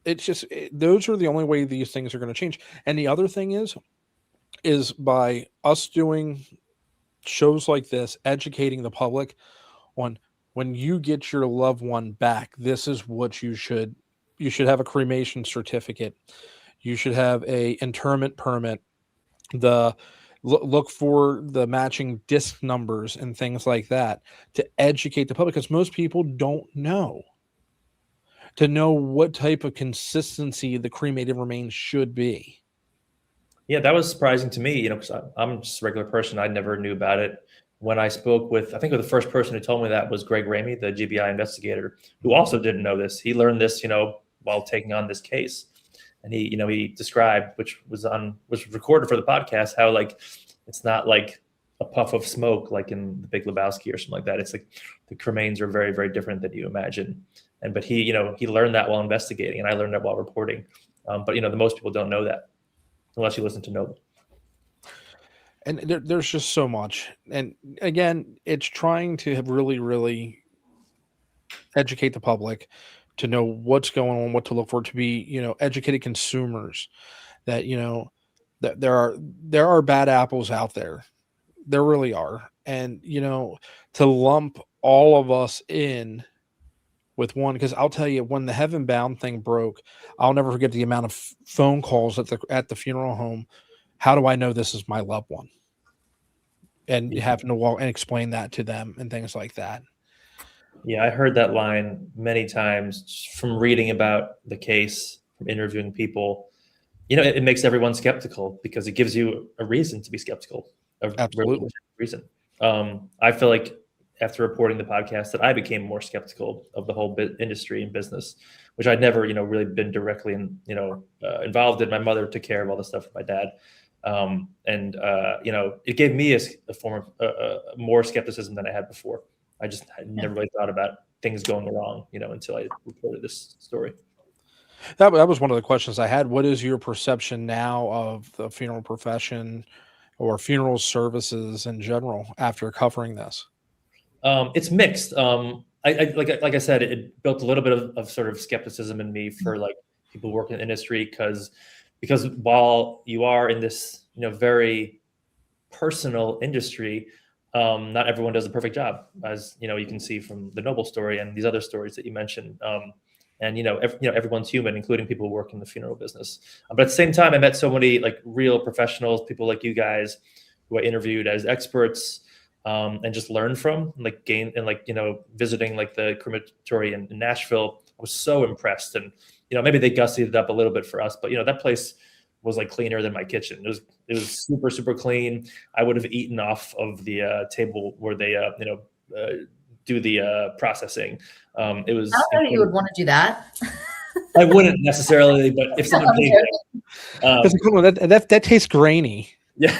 it's just those are the only way these things are going to change. And the other thing is by us doing shows like this, educating the public on when you get your loved one back, this is what you should have a cremation certificate. You should have a interment permit. Look for the matching disc numbers and things like that to educate the public, because most people don't know. To know what type of consistency the cremated remains should be. Yeah, that was surprising to me, because I'm just a regular person. I never knew about it. When I spoke with, I think the first person who told me that was Greg Ramey, the GBI investigator, who also didn't know this. He learned this, while taking on this case. And he described, which was recorded for the podcast, how like it's not like a puff of smoke like in The Big Lebowski or something like that. It's like the cremains are very, very different than you imagine. But he learned that while investigating, and I learned that while reporting. But the most people don't know that unless you listen to Noble. And there's just so much. And again, it's trying to really, really educate the public to know what's going on, what to look for, to be, educated consumers, that, that there are bad apples out there. There really are. And, to lump all of us in with one, because I'll tell you, when the Heaven Bound thing broke, I'll never forget the amount of phone calls at the funeral home. How do I know this is my loved one? And having to walk and explain that to them and things like that. Yeah, I heard that line many times from reading about the case, from interviewing people. It makes everyone skeptical because it gives you a reason to be skeptical. Absolutely. Reason. I feel like after reporting the podcast that I became more skeptical of the whole industry and business, which I'd never, really been directly involved in. My mother took care of all the stuff with my dad. It gave me a form of more skepticism than I had before. I just had never really thought about things going wrong, until I reported this story. That was one of the questions I had. What is your perception now of the funeral profession or funeral services in general after covering this? It's mixed. Like I said, it built a little bit of sort of skepticism in me for like people who work in the industry, because while you are in this, very personal industry, not everyone does a perfect job, as you can see from the Noble story and these other stories that you mentioned. Everyone's human, including people who work in the funeral business. But at the same time, I met so many like real professionals, people like you guys, who I interviewed as experts, and just learned from, like gain and like visiting like the crematory in Nashville. I was so impressed, and maybe they gussied it up a little bit for us, but that place was like cleaner than my kitchen. It was super, super clean. I would have eaten off of the table where they do the processing. It was. I don't know that you would want to do that. I wouldn't necessarily, but if someone paid me, that tastes grainy. Yeah,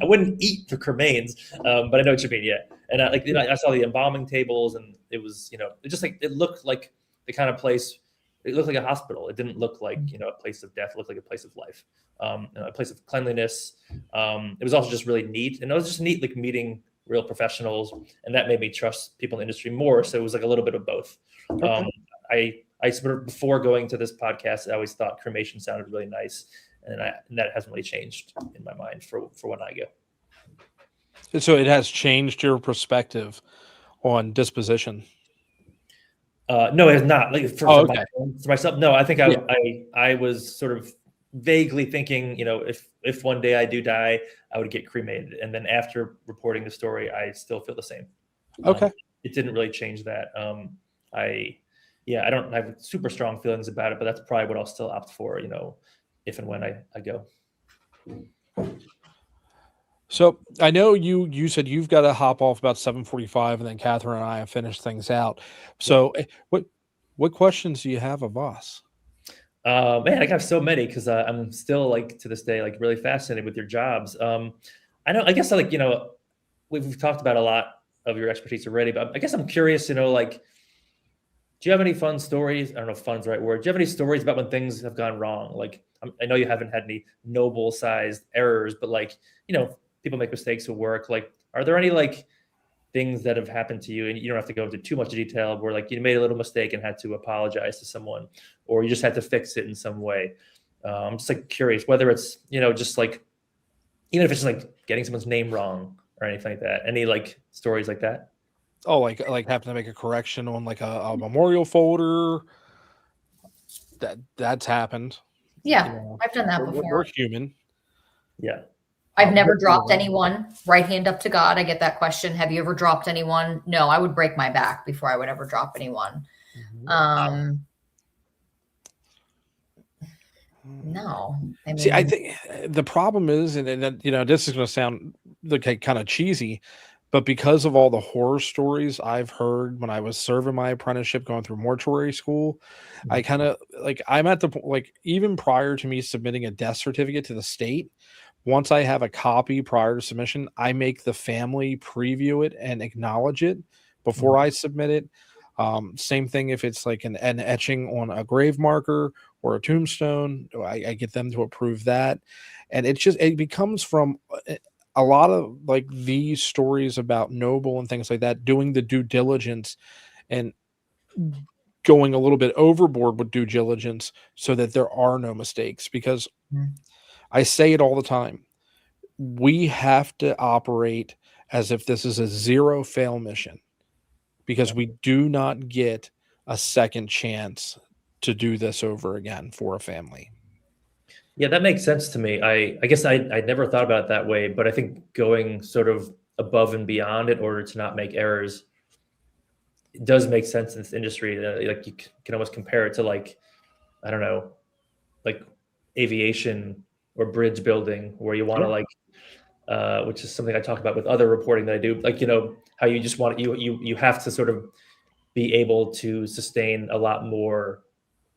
I wouldn't eat the cremains, but I know what you mean. Yeah, and I saw the embalming tables, and it was it looked like the kind of place. It looked like a hospital. It didn't look like a place of death. It looked like a place of life, a place of cleanliness. It was also just really neat, and it was just neat, like meeting real professionals, and that made me trust people in the industry more. So it was like a little bit of both. Okay. I sort of, before going to this podcast, I always thought cremation sounded really nice, and that hasn't really changed in my mind for when I go. So it has changed your perspective on disposition. No, it has not. Like for myself, no. I think I was sort of vaguely thinking, if one day I do die, I would get cremated. And then after reporting the story, I still feel the same. Okay. It didn't really change that. I don't have super strong feelings about it, but that's probably what I'll still opt for, if and when I go. So I know you said you've got to hop off about 7:45, and then Catherine and I have finished things out. So What questions do you have of us? Man, I got so many because I'm still like to this day like really fascinated with your jobs. I know, I guess like we've talked about a lot of your expertise already, but I guess I'm curious to know like, do you have any fun stories? I don't know if fun's the right word. Do you have any stories about when things have gone wrong? Like, I know you haven't had any noble sized errors, but like, people make mistakes at work. Like, are there any like things that have happened to you, and you don't have to go into too much detail, where like you made a little mistake and had to apologize to someone, or you just had to fix it in some way? I'm just like curious whether it's, just like, even if it's just like getting someone's name wrong or anything like that. Any like stories like that? Oh, like having to make a correction on like a memorial folder. That's happened. Yeah, I've done that We're before. human. Yeah. I've never dropped anyone. Right hand up to God. I get that question. Have you ever dropped anyone? No, I would break my back before I would ever drop anyone. No. I mean, See, I think the problem is, and this is going to sound like kind of cheesy, but because of all the horror stories I've heard when I was serving my apprenticeship, going through mortuary school, I kind of like, I'm at the point, like, even prior to me submitting a death certificate to the state, once I have a copy prior to submission, I make the family preview it and acknowledge it before I submit it. Same thing if it's like an etching on a grave marker or a tombstone, I get them to approve that. And it becomes from a lot of like these stories about Noble and things like that, doing the due diligence and going a little bit overboard with due diligence so that there are no mistakes. Because I say it all the time, we have to operate as if this is a zero fail mission, because we do not get a second chance to do this over again for a family. Yeah, that makes sense to me. I guess I never thought about it that way, but I think going sort of above and beyond in order to not make errors, it does make sense in this industry. Like you can almost compare it to like, I don't know, like aviation or bridge building, where you want to like, which is something I talk about with other reporting that I do. Like, how you just want you have to sort of be able to sustain a lot more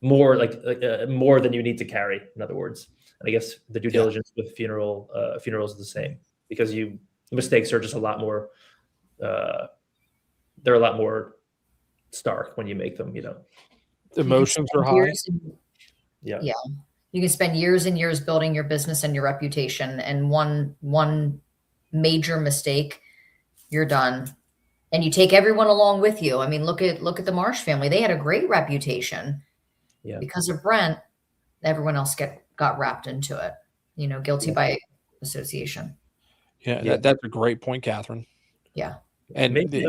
more than you need to carry, in other words. And I guess the due diligence with funerals is the same, because mistakes are just a lot more they're a lot more stark when you make them. Emotions are high. Yeah, you can spend years and years building your business and your reputation, and one major mistake, you're done. And you take everyone along with you. I mean, look at the Marsh family. They had a great reputation. Yeah. Because of Brent, everyone else got wrapped into it, guilty by association. Yeah, that's a great point, Catherine. Yeah. And maybe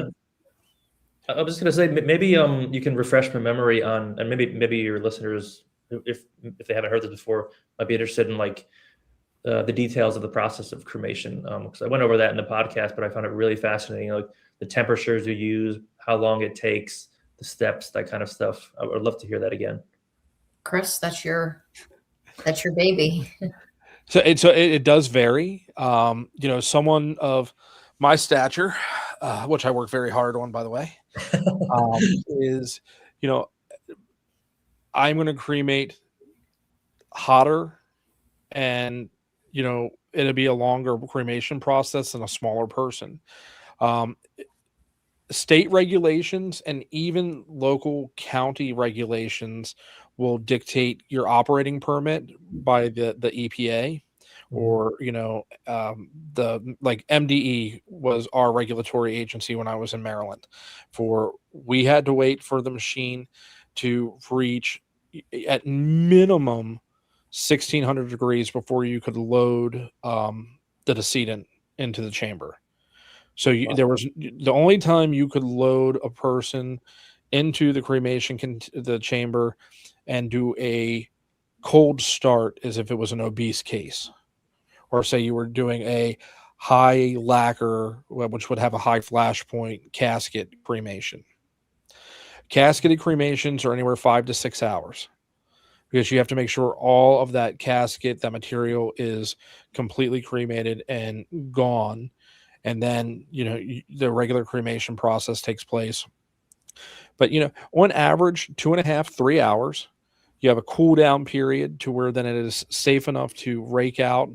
I was just going to say, maybe you can refresh my memory on, and maybe your listeners, if they haven't heard this before, might be interested in like the details of the process of cremation. Because I went over that in the podcast, but I found it really fascinating, like the temperatures you use, how long it takes, the steps, that kind of stuff. I would love to hear that again. Chris, that's your baby. So it does vary. Someone of my stature, which I work very hard on, by the way, is, I'm going to cremate hotter, and, it'll be a longer cremation process than a smaller person. State regulations and even local county regulations will dictate your operating permit by the EPA, or the like MDE was our regulatory agency when I was in Maryland. We had to wait for the machine to reach at minimum 1600 degrees before you could load the decedent into the chamber. So there was the only time you could load a person into the cremation the chamber and do a cold start is if it was an obese case, or say you were doing a high lacquer, which would have a high flash point casket cremation. Casketed cremations are anywhere 5 to 6 hours, because you have to make sure all of that casket, that material, is completely cremated and gone. And then, the regular cremation process takes place. But on average, 2.5, 3 hours. You have a cool down period to where then it is safe enough to rake out,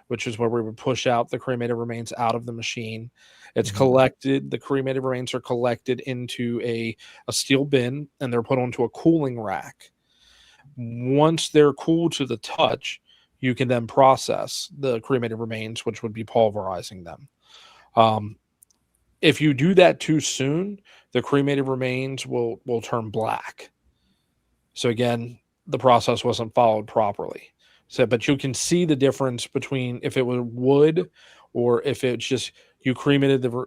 which is where we would push out the cremated remains out of the machine. It's collected. The cremated remains are collected into a steel bin, and they're put onto a cooling rack. Once they're cool to the touch, you can then process the cremated remains, which would be pulverizing them. If you do that too soon, the cremated remains will turn black. So again, the process wasn't followed properly. So, but you can see the difference between if it was wood or if it's just you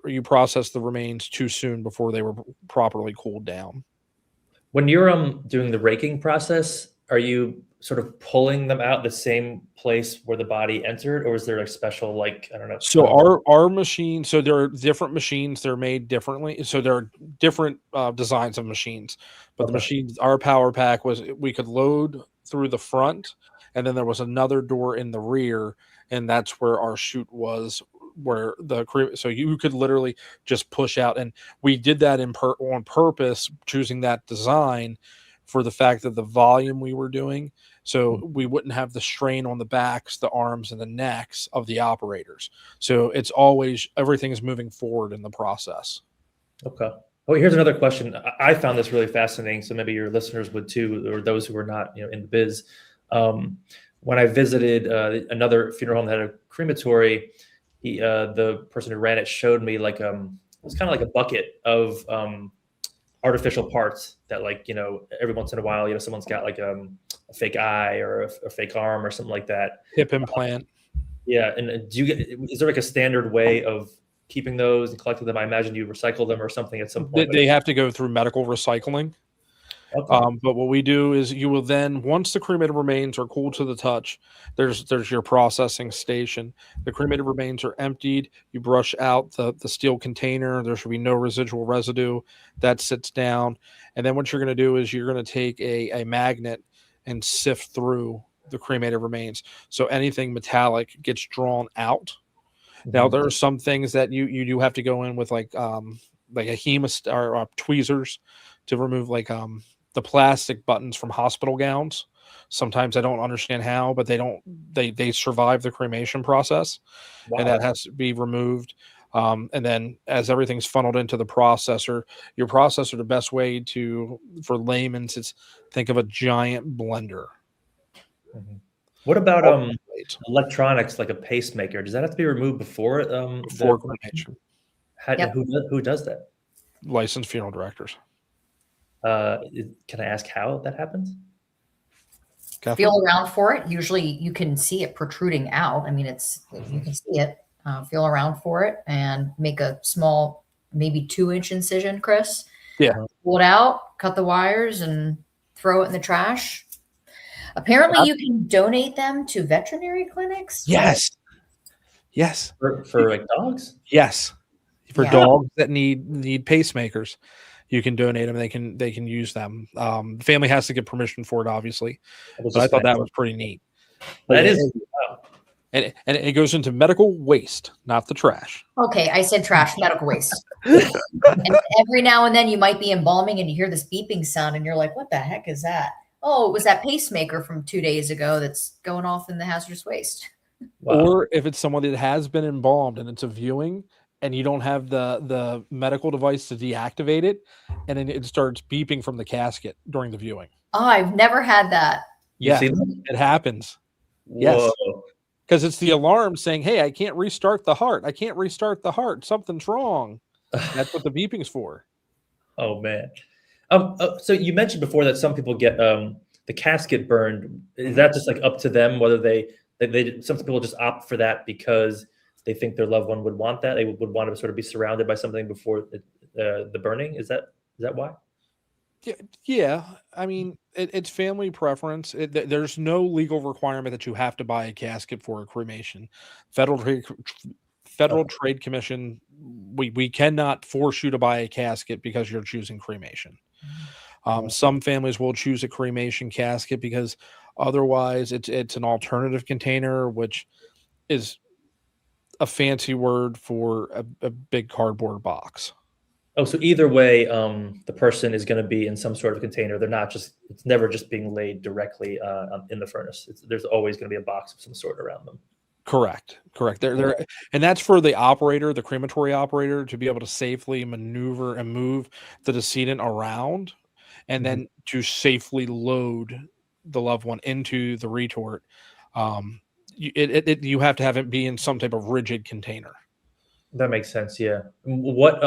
you processed the remains too soon before they were properly cooled down. When you're doing the raking process, are you sort of pulling them out the same place where the body entered, or is there a special, like, I don't know? So our machine, so there are different machines. They're made differently. So there are different designs of machines. But the machines, our power pack was we could load through the front, and then there was another door in the rear, and that's where our chute was. Where so you could literally just push out, and we did that on purpose, choosing that design for the fact that the volume we were doing, so we wouldn't have the strain on the backs, the arms, and the necks of the operators. So it's always everything is moving forward in the process. Okay. Oh, here's another question. I found this really fascinating, so maybe your listeners would too, or those who are not, in the biz. When I visited another funeral home that had a crematory, the person who ran it showed me like it was kind of like a bucket of artificial parts that, like, every once in a while, someone's got like a fake eye or a fake arm or something like that. Hip implant. Yeah. And is there like a standard way of keeping those and collecting them? I imagine you recycle them or something at some point. They have to go through medical recycling. Okay. But what we do is you will then, once the cremated remains are cool to the touch, there's your processing station. The cremated remains are emptied. You brush out the steel container. There should be no residual residue. That sits down. And then what you're going to do is you're going to take a magnet and sift through the cremated remains. So anything metallic gets drawn out. Now, there are some things that you do have to go in with like a hemostat or tweezers to remove the plastic buttons from hospital gowns. Sometimes I don't understand how, but they survive the cremation process. Wow. And that has to be removed. And then as everything's funneled into the processor, your processor, the best way for layman's, is think of a giant blender. Mm-hmm. What about electronics, like a pacemaker? Does that have to be removed before cremation? Who does that? Licensed funeral directors. Can I ask how that happens? Catherine? Feel around for it. Usually you can see it protruding out. I mean, you can see it. Feel around for it and make a small, maybe 2-inch incision, Chris. Yeah. Pull it out, cut the wires, and throw it in the trash. Apparently you can donate them to veterinary clinics. Yes. For like dogs? Yes. For dogs that need pacemakers. You can donate them. They can use them. The family has to get permission for it, obviously. But I thought that was pretty neat. That is. And it goes into medical waste, not the trash. Okay, I said trash, medical waste. And every now and then you might be embalming and you hear this beeping sound and you're like, what the heck is that? Oh, it was that pacemaker from 2 days ago that's going off in the hazardous waste. Wow. Or if it's someone that has been embalmed and it's a viewing, and you don't have the medical device to deactivate it, and then it starts beeping from the casket during the viewing. Oh, I've never had that. Yeah, it happens. Whoa. Yes. Because it's the alarm saying, hey, I can't restart the heart. I can't restart the heart. Something's wrong. That's what the beeping's for. Oh, man. So you mentioned before that some people get the casket burned. Is that just like up to them, whether they some people just opt for that because they think their loved one would want that? They would want to sort of be surrounded by something before the burning. Is that why? Yeah. I mean, it's family preference. There's no legal requirement that you have to buy a casket for a cremation. Federal Trade Commission, we cannot force you to buy a casket because you're choosing cremation. Some families will choose a cremation casket because otherwise it's an alternative container, which is a fancy word for a big cardboard box. Oh, so either way, the person is going to be in some sort of container. They're not just, it's never just being laid directly in the furnace. There's always going to be a box of some sort around them. Correct. They're and that's for the operator, the crematory operator, to be able to safely maneuver and move the decedent around, and then to safely load the loved one into the retort. You have to have it be in some type of rigid container. That makes sense. Yeah. What,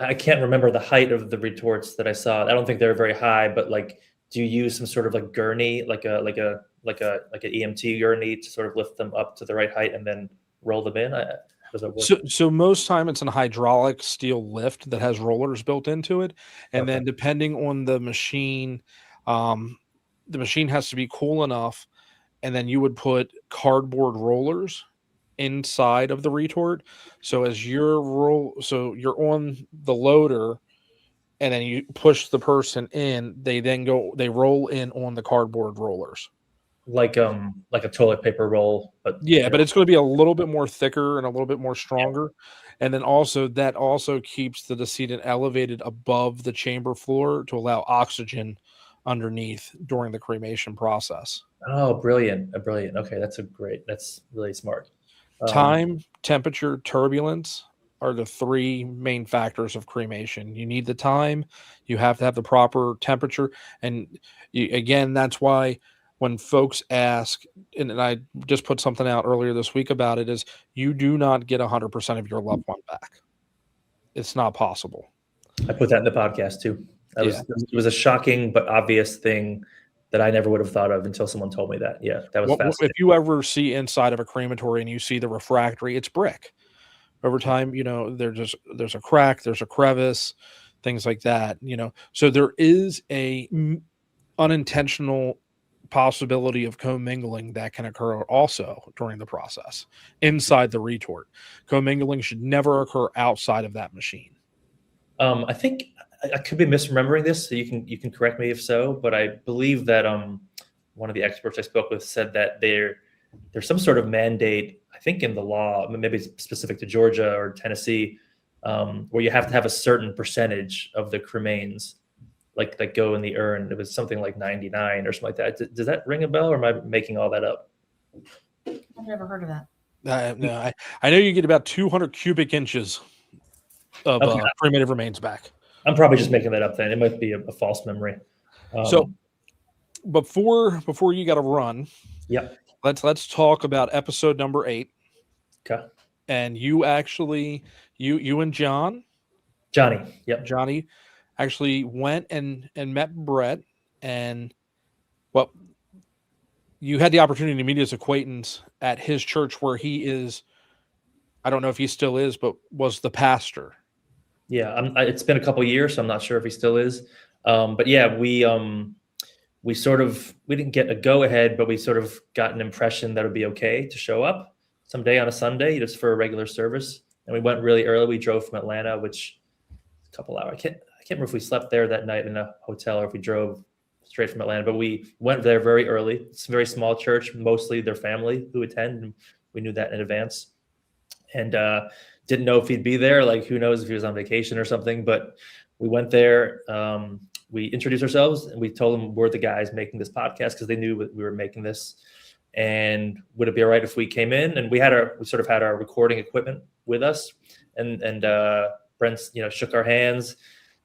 I can't remember the height of the retorts that I saw. I don't think they're very high, but like, do you use some sort of like gurney, like an EMT gurney to sort of lift them up to the right height and then roll them in? How does that work? So most time it's an hydraulic steel lift that has rollers built into it, and then depending on the machine has to be cool enough, and then you would put cardboard rollers inside of the retort. So as you're on the loader, and then you push the person in, they roll in on the cardboard rollers. Like a toilet paper roll, but but it's going to be a little bit more thicker and a little bit more stronger. And then that also keeps the decedent elevated above the chamber floor to allow oxygen underneath during the cremation process. Oh, brilliant. Okay. That's really smart. Time, temperature, turbulence are the three main factors of cremation. You need the time, you have to have the proper temperature. And again, that's why when folks ask, and I just put something out earlier this week about it, is you do not get 100% of your loved one back. It's not possible. I put that in the podcast too. It was a shocking but obvious thing that I never would have thought of until someone told me that. Yeah, that was fascinating. If you ever see inside of a crematory and you see the refractory, it's brick. Over time, there's a crack, there's a crevice, things like that. So there is a unintentional possibility of commingling that can occur also during the process inside the retort. Commingling should never occur outside of that machine. I think I could be misremembering this, so you can correct me if so, but I believe that one of the experts I spoke with said that there's some sort of mandate, I think in the law, maybe specific to Georgia or Tennessee, where you have to have a certain percentage of the cremains like go in the urn. It was something like 99 or something like that. Does that ring a bell, or am I making all that up? I've never heard of that. No, I know you get about 200 cubic inches of cremated remains back. I'm probably just making that up then. It might be a false memory. So before you got to run, let's talk about episode number 8. Okay. And you and Johnny, Johnny actually went and met Brett, and you had the opportunity to meet his acquaintance at his church where he is. I don't know if he still is, but was the pastor. Yeah, it's been a couple of years, so I'm not sure if he still is. But yeah, we didn't get a go ahead, but we sort of got an impression that it would be okay to show up someday on a Sunday just for a regular service. And we went really early. We drove from Atlanta, which a couple hours. I can't remember if we slept there that night in a hotel or if we drove straight from Atlanta, but we went there very early. It's a very small church, mostly their family who attend, and we knew that in advance. And didn't know if he'd be there. Like, who knows if he was on vacation or something, but we went there. We introduced ourselves and we told them we're the guys making this podcast because they knew we were making this. And would it be all right if we came in? And we sort of had our recording equipment with us, and Brent, shook our hands,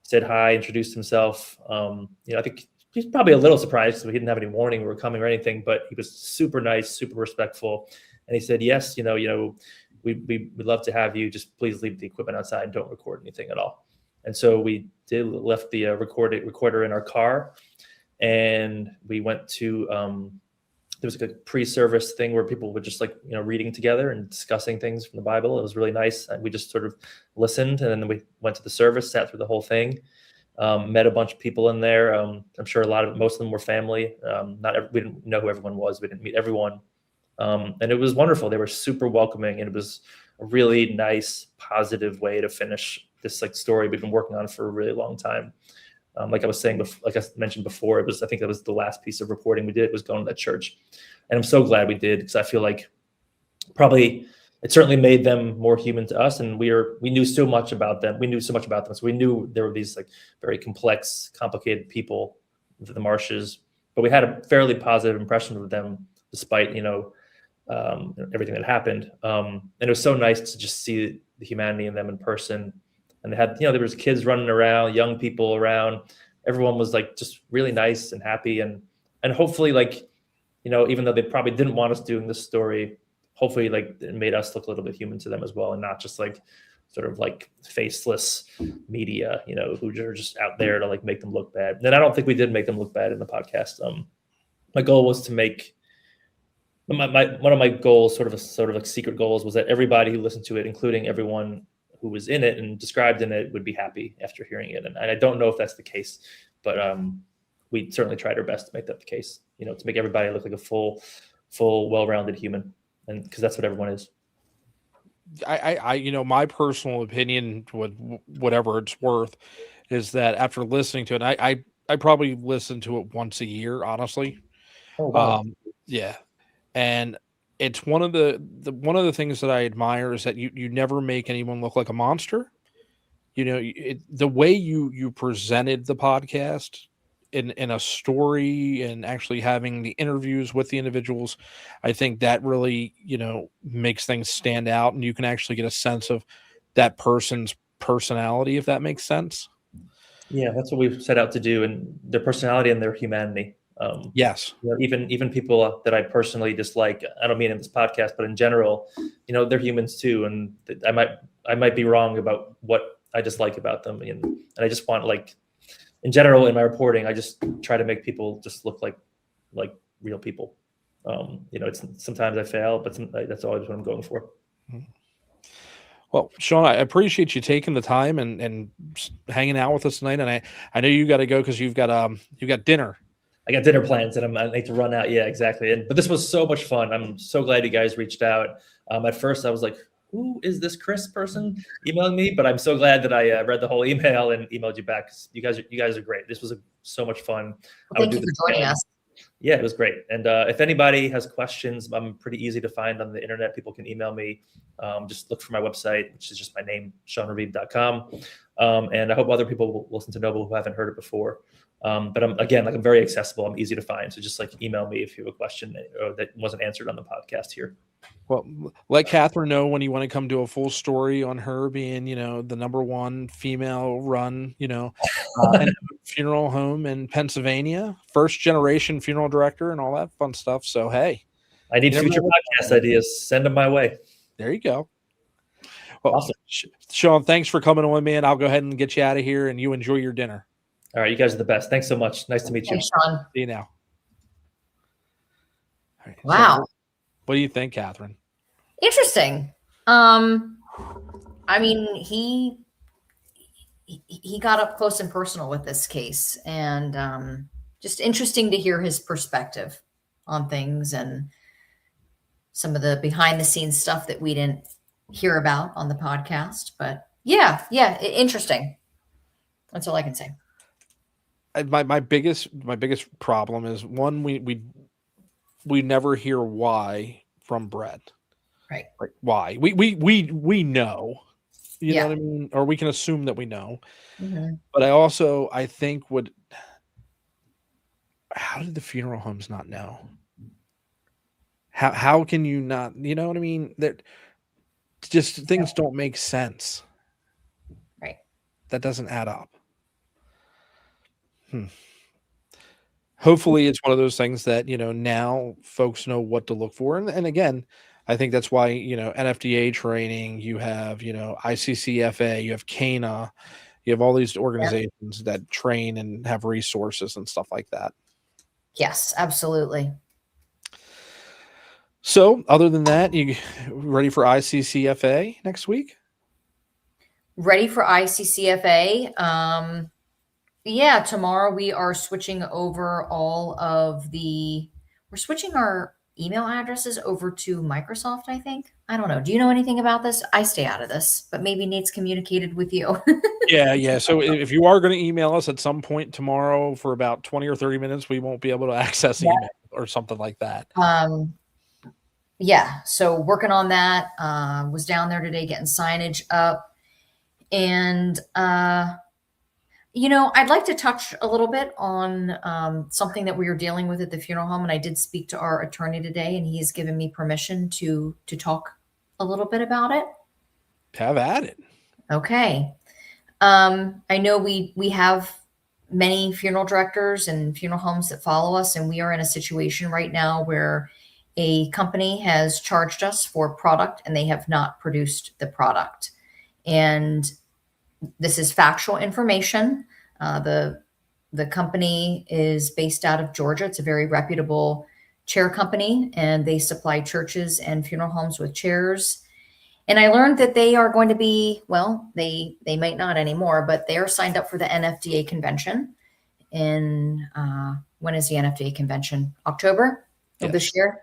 said hi, introduced himself. I think he's probably a little surprised because we didn't have any warning we were coming or anything, but he was super nice, super respectful. And he said, yes, we'd love to have you. Just please leave the equipment outside and don't record anything at all. And so we left the recorder in our car, and we went to, there was like a pre-service thing where people were just reading together and discussing things from the Bible. It was really nice. And we just sort of listened, and then we went to the service, sat through the whole thing, met a bunch of people in there. I'm sure most of them were family. We didn't know who everyone was. We didn't meet everyone. And it was wonderful. They were super welcoming, and it was a really nice, positive way to finish this story we've been working on for a really long time. Like I was saying, like I mentioned before, I think that was the last piece of reporting we did, was going to that church. And I'm so glad we did, because I feel like probably it certainly made them more human to us, and we knew so much about them. We knew so much about them, so we knew there were these like very complex, complicated people, the Marshes, but we had a fairly positive impression of them, despite everything that happened. And it was so nice to just see the humanity in them in person. And they had, there was kids running around, young people around. Everyone was like just really nice and happy, and hopefully, like, even though they probably didn't want us doing this story, hopefully like it made us look a little bit human to them as well, and not just like sort of like faceless media, who are just out there to like make them look bad. And I don't think we did make them look bad in the podcast. My goal was to make one of my goals, sort of like secret goals, was that everybody who listened to it, including everyone who was in it and described in it, would be happy after hearing it. And I don't know if that's the case, but we certainly tried our best to make that the case, to make everybody look like a full, well-rounded human. And because that's what everyone is. My personal opinion, whatever it's worth, is that after listening to it, I probably listen to it once a year, honestly. Oh, wow. Yeah. And it's one of the things that I admire is that you never make anyone look like a monster. The way you presented the podcast in a story and actually having the interviews with the individuals, I think that really, makes things stand out, and you can actually get a sense of that person's personality, if that makes sense. Yeah, that's what we've set out to do, and their personality and their humanity. Yes. Even people that I personally dislike, I don't mean in this podcast, but in general, they're humans too. And I might be wrong about what I dislike about them. And I just want, like, in general, in my reporting, I just try to make people just look like real people. It's sometimes I fail, but that's always what I'm going for. Well, Sean, I appreciate you taking the time and hanging out with us tonight. And I know you got to go because you've got dinner. I got dinner plans and I need to run out. Yeah, exactly. But this was so much fun. I'm so glad you guys reached out. At first I was like, who is this Chris person emailing me? But I'm so glad that I read the whole email and emailed you back. You guys are great. This was so much fun. Well, thank you for joining us. Yeah, it was great. And if anybody has questions, I'm pretty easy to find on the internet. People can email me. Just look for my website, which is just my name, SeanRaviv.com. And I hope other people will listen to Noble who haven't heard it before. But I'm very accessible. I'm easy to find. So just like email me if you have a question that wasn't answered on the podcast here. Well, let Catherine know when you want to come to a full story on her being, the #1 female run, funeral home in Pennsylvania, first generation funeral director and all that fun stuff. So, hey, I need future podcast ideas. Send them my way. There you go. Well, awesome. Sean, thanks for coming on, man. I'll go ahead and get you out of here and you enjoy your dinner. All right. You guys are the best. Thanks so much. Nice to meet you. Thanks, Sean. See you now. All right, wow. So, what do you think, Catherine? Interesting. I mean, he got up close and personal with this case, and just interesting to hear his perspective on things and some of the behind the scenes stuff that we didn't hear about on the podcast. But yeah, interesting. That's all I can say. My biggest problem is, one, we never hear why from Brett. Right. Like, why? We know. You know what I mean? Or we can assume that we know. Mm-hmm. But I think how did the funeral homes not know? How can you not, you know what I mean? That just things don't make sense. Right. That doesn't add up. Hopefully it's one of those things that, now folks know what to look for. And again, I think that's why, NFDA training, you have, ICCFA, you have CANA, you have all these organizations that train and have resources and stuff like that. Yes, absolutely. So other than that, you ready for ICCFA next week? Ready for ICCFA. Yeah, tomorrow we are switching over we're switching our email addresses over to Microsoft, I think. I don't know. Do you know anything about this? I stay out of this, but maybe Nate's communicated with you. Yeah. So if you are going to email us at some point tomorrow for about 20 or 30 minutes, we won't be able to access email or something like that. yeah, so working on that. Was down there today getting signage up. And, I'd like to touch a little bit on something that we were dealing with at the funeral home. And I did speak to our attorney today, and he's given me permission to talk a little bit about it. Have at it. Okay. I know we have many funeral directors and funeral homes that follow us, and we are in a situation right now where a company has charged us for product and they have not produced the product. And this is factual information. The company is based out of Georgia. It's a very reputable chair company, and they supply churches and funeral homes with chairs. And I learned that they are going to be, well, they might not anymore, but they are signed up for the NFDA convention. In when is the NFDA convention? October of this year.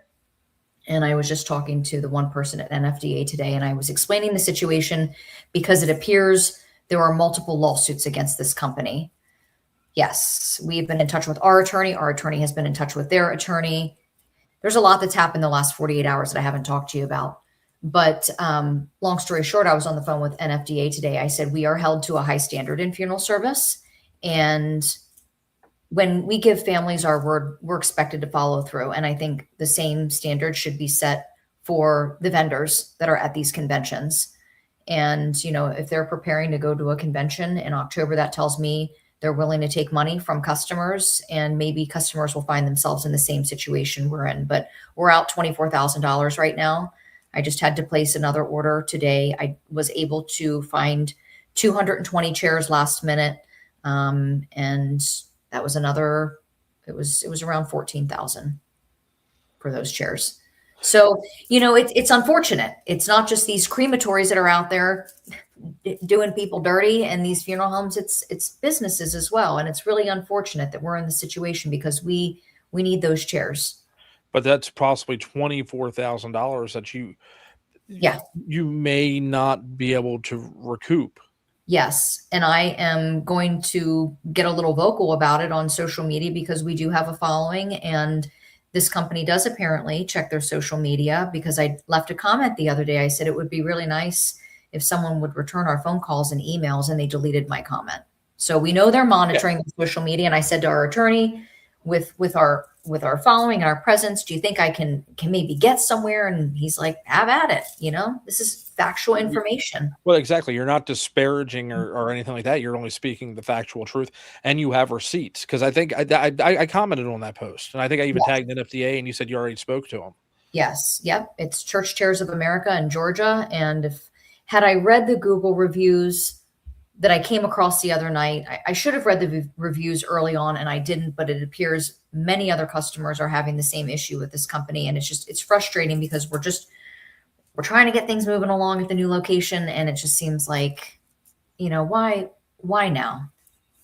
And I was just talking to the one person at NFDA today, and I was explaining the situation because it appears there are multiple lawsuits against this company. Yes, we've been in touch with our attorney. Our attorney has been in touch with their attorney. There's a lot that's happened the last 48 hours that I haven't talked to you about. But long story short, I was on the phone with NFDA today. I said, we are held to a high standard in funeral service. And when we give families our word, we're expected to follow through. And I think the same standard should be set for the vendors that are at these conventions. And, if they're preparing to go to a convention in October, that tells me they're willing to take money from customers, and maybe customers will find themselves in the same situation we're in. But we're out $24,000 right now. I just had to place another order today. I was able to find 220 chairs last minute. And that was another, it was around 14,000 for those chairs. So, it's unfortunate. It's not just these crematories that are out there doing people dirty, and these funeral homes, it's businesses as well. And it's really unfortunate that we're in the situation because we need those chairs. But that's possibly $24,000 that you may not be able to recoup. Yes. And I am going to get a little vocal about it on social media because we do have a following, and this company does apparently check their social media, because I left a comment the other day. I said it would be really nice if someone would return our phone calls and emails, and they deleted my comment. So we know they're monitoring the social media. And I said to our attorney, with our following and our presence, do you think I can maybe get somewhere? And he's like, have at it. This is factual information. Well, exactly. You're not disparaging or anything like that. You're only speaking the factual truth, and you have receipts. Because I think I commented on that post, and I think I even tagged NFDA, and you said you already spoke to them. Yes. Yep. It's Church Chairs of America in Georgia. And had I read the Google reviews that I came across the other night, I should have read the reviews early on, and I didn't, but it appears many other customers are having the same issue with this company. And it's frustrating because we're trying to get things moving along at the new location. And it just seems like, why now?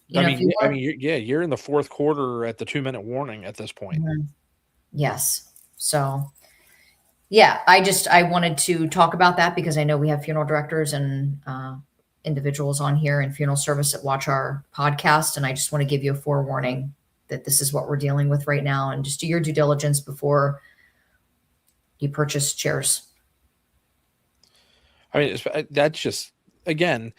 You're in the fourth quarter at the 2-minute warning at this point. Mm-hmm. Yes. So yeah, I wanted to talk about that because I know we have funeral directors and, individuals on here in funeral service that watch our podcast. And I just want to give you a forewarning that this is what we're dealing with right now, and just do your due diligence before you purchase chairs. I mean, that's just, again,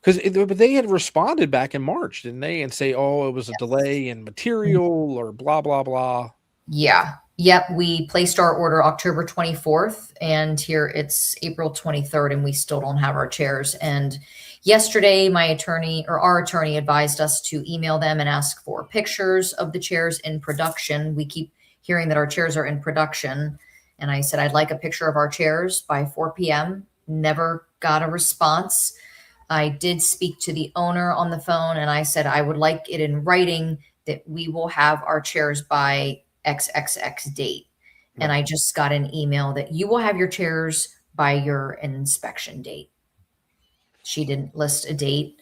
because they had responded back in March, didn't they? And say, oh, it was a delay in material or blah, blah, blah. Yeah. Yep. We placed our order October 24th, and here it's April 23rd, and we still don't have our chairs. And yesterday, our attorney advised us to email them and ask for pictures of the chairs in production. We keep hearing that our chairs are in production. And I said, I'd like a picture of our chairs by 4 p.m. Never got a response. I did speak to the owner on the phone, and I said, I would like it in writing that we will have our chairs by XXX date. And I just got an email that you will have your chairs by your inspection date. She didn't list a date.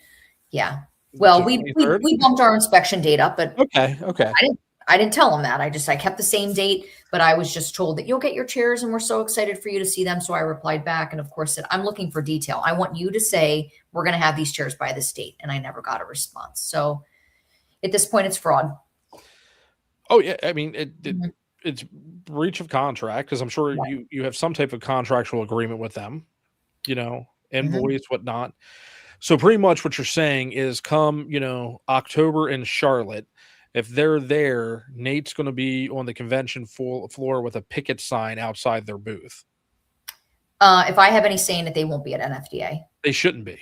Yeah. Well, we bumped our inspection date up, but okay. I didn't tell them that. I kept the same date, but I was just told that you'll get your chairs and we're so excited for you to see them. So I replied back and of course said, I'm looking for detail. I want you to say we're going to have these chairs by this date. And I never got a response. So at this point it's fraud. Oh yeah. I mean, it's breach of contract, because I'm sure Right. you have some type of contractual agreement with them, Mhm. invoice, whatnot. So pretty much what you're saying is come, October in Charlotte, if they're there, Nate's going to be on the convention floor with a picket sign outside their booth. If I have any say in it, they won't be at NFDA. They shouldn't be.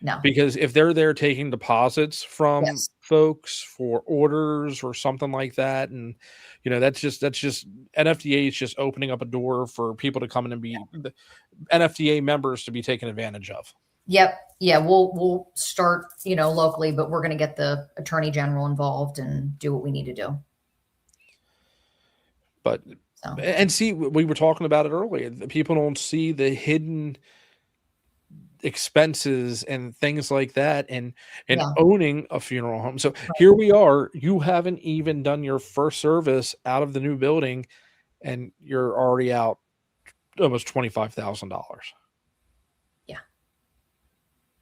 No. Because if they're there taking deposits from Yes. folks for orders or something like that, and that's just NFDA is just opening up a door for people to come in and be the NFDA members to be taken advantage of. Yep. Yeah. We'll start, locally, but we're going to get the attorney general involved and do what we need to do. But So and see, we were talking about it earlier. The people don't see the hidden expenses and things like that, and yeah. owning a funeral home. So Right. here we are. You haven't even done your first service out of the new building, and you're already out almost $25,000. Yeah.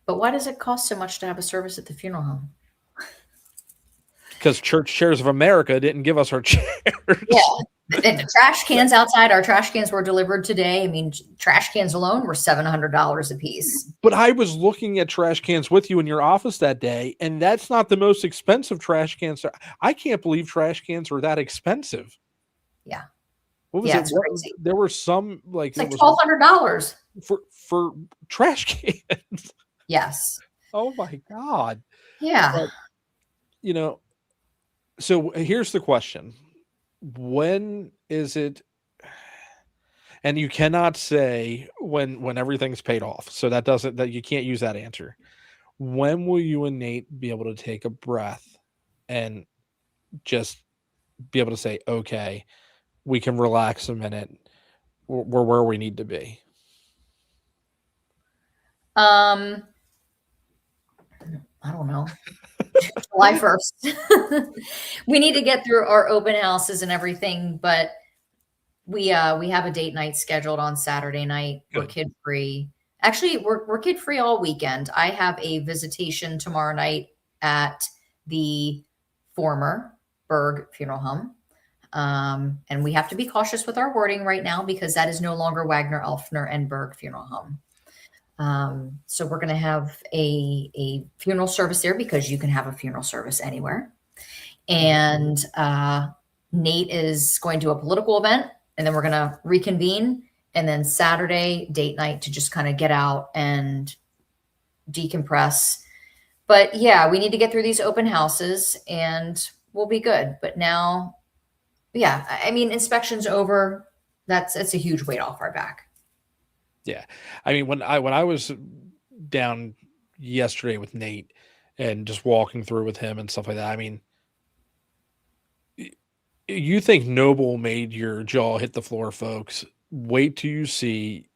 But why does it cost so much to have a service at the funeral home? Because Church Chairs of America didn't give us our chairs. Yeah. The trash cans outside, our trash cans were delivered today. I mean, trash cans alone were $700 a piece. But I was looking at trash cans with you in your office that day, and that's not the most expensive trash cans. I can't believe trash cans are that expensive. Yeah. What was Yeah, it? it's crazy. There were some like It's like was $1,200. for trash cans. Yes. Oh my God. Yeah. But, so here's the question. When is it? And you cannot say when everything's paid off. So that you can't use that answer. When will you and Nate be able to take a breath and just be able to say, okay, we can relax a minute. We're where we need to be. I don't know. July 1st. We need to get through our open houses and everything, but we have a date night scheduled on Saturday night. We're Good. kid free. Actually, we're kid free all weekend. I have a visitation tomorrow night at the former Berg Funeral Home. And we have to be cautious with our wording right now because that is no longer Wagner, Elfner, and Berg Funeral Home. So we're going to have a funeral service there because you can have a funeral service anywhere. And Nate is going to a political event, and then we're going to reconvene. And then Saturday, date night to just kind of get out and decompress. But yeah, we need to get through these open houses and we'll be good. But now, yeah, I mean, inspection's over. It's a huge weight off our back. Yeah. I mean, when I was down yesterday with Nate and just walking through with him and stuff like that, I mean, you think Noble made your jaw hit the floor, folks. Wait till you see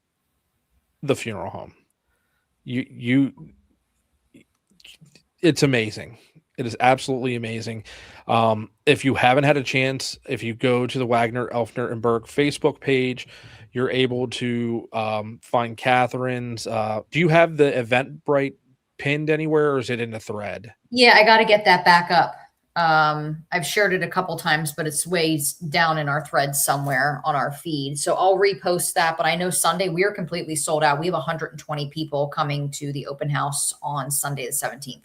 the funeral home. It's amazing. It is absolutely amazing. If you haven't had a chance, if you go to the Wagner, Elfner, and Berg Facebook page, you're able to find Catherine's. Do you have the Eventbrite pinned anywhere, or is it in the thread? Yeah, I got to get that back up. I've shared it a couple times, but it's way down in our thread somewhere on our feed. So I'll repost that. But I know Sunday we are completely sold out. We have 120 people coming to the open house on Sunday the 17th.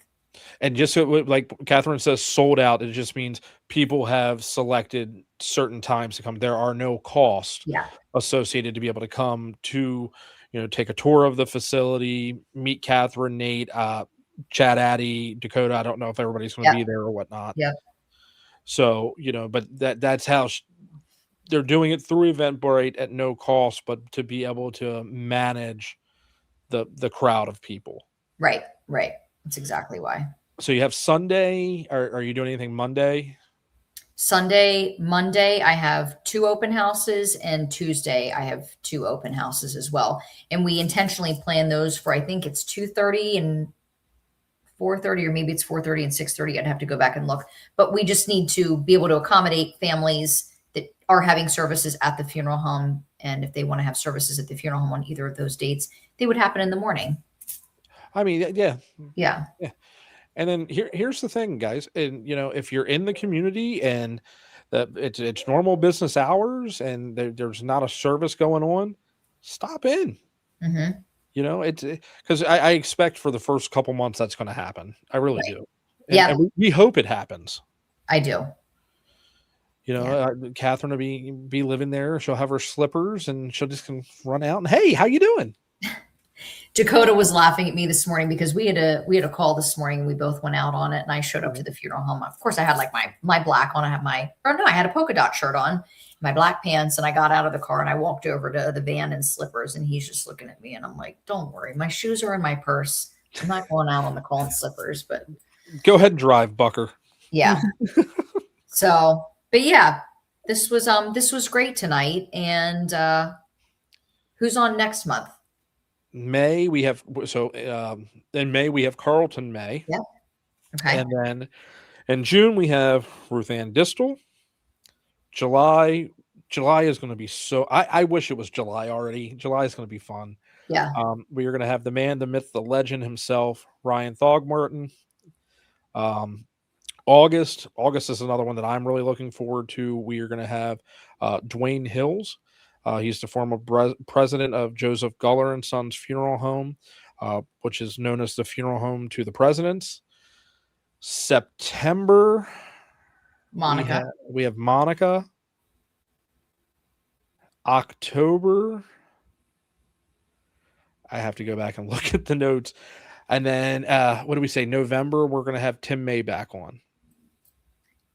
And just so, like Catherine says, sold out, it just means people have selected certain times to come. There are no costs associated to be able to come to, take a tour of the facility, meet Catherine, Nate, Chad, Addie, Dakota. I don't know if everybody's going to be there or whatnot. Yeah. So, but that's how they're doing it through Eventbrite at no cost, but to be able to manage the crowd of people. Right. That's exactly why. So you have Sunday. Are you doing anything Monday? Monday, I have 2 open houses, and Tuesday I have 2 open houses as well. And we intentionally plan those for, I think it's 2:30 and 4:30, or maybe it's 4:30 and 6:30. I'd have to go back and look, but we just need to be able to accommodate families that are having services at the funeral home. And if they want to have services at the funeral home on either of those dates, they would happen in the morning. I mean, yeah. And then here's the thing, guys. And if you're in the community and that it's normal business hours and there's not a service going on, stop in. Mm-hmm. You know, it's because I expect for the first couple months that's going to happen. I really Right. do. Yeah. And we hope it happens. I do. You know, Yeah. Catherine will be living there. She'll have her slippers and she'll just run out and, hey, how you doing? Dakota was laughing at me this morning because we had a call this morning and we both went out on it, and I showed up to the funeral home. Of course, I had like my black on. I had a polka dot shirt on, my black pants, and I got out of the car and I walked over to the van in slippers, and he's just looking at me and I'm like, don't worry, my shoes are in my purse. I'm not going out on the call in slippers, but Go ahead and drive, Bucker. yeah. So, but yeah, this was great tonight. And who's on next month? May we have in May we have Carlton May. Yep. Okay. And then in June we have Ruth Ann Distel. July is going to be I wish it was July already. July is going to be fun. Yeah. We are going to have the man, the myth, the legend himself, Ryan Thogmartin. August is another one that I'm really looking forward to. We are going to have Dwayne Hills. He's the former president of Joseph Guller and Sons Funeral Home, which is known as the funeral home to the presidents. September, Monica. We have Monica. October, I have to go back and look at the notes. And then, what do we say? November, we're going to have Tim May back on.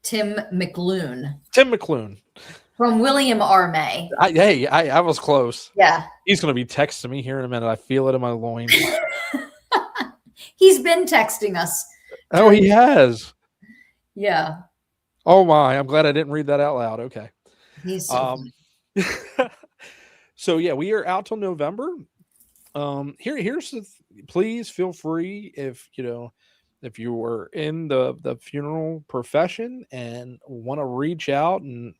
Tim McLoon. Tim McLoon. From William R. May. I was close. Yeah. He's going to be texting me here in a minute. I feel it in my loins. He's been texting us. Oh, he has. Yeah. Oh my! I'm glad I didn't read that out loud. Okay. He's so so yeah, we are out till November. Here's the please feel free if you are in the funeral profession and want to reach out and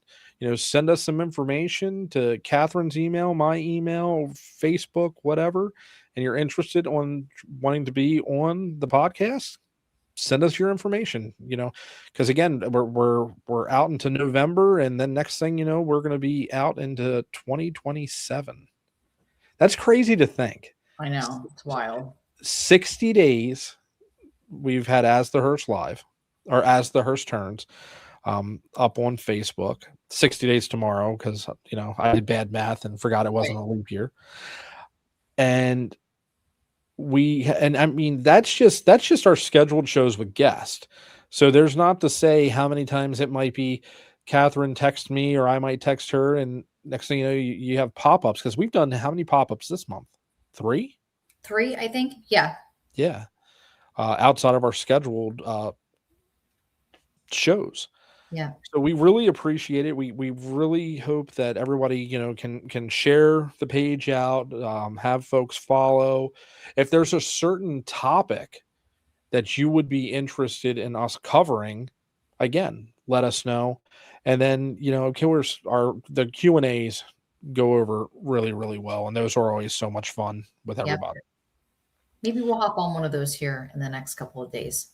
send us some information to Catherine's email, my email, Facebook, whatever, and you're interested on wanting to be on the podcast, send us your information, because again, we're out into November, and then next thing you know, we're going to be out into 2027. That's crazy to think. I know, it's wild. 60 days we've had As the Hearse Live, or As the Hearse Turns, up on Facebook. 60 days tomorrow, because I did bad math and forgot it wasn't a leap year. And I mean that's just our scheduled shows with guests. So there's not to say how many times it might be Catherine text me or I might text her, and next thing you know, you have pop-ups, because we've done how many pop-ups this month? Three, I think. Yeah. Outside of our scheduled shows. Yeah. So we really appreciate it. We really hope that everybody, can share the page out, have folks follow. If there's a certain topic that you would be interested in us covering, again, let us know. And then, the Q&As go over really, really well. And those are always so much fun with everybody. Maybe we'll hop on one of those here in the next couple of days.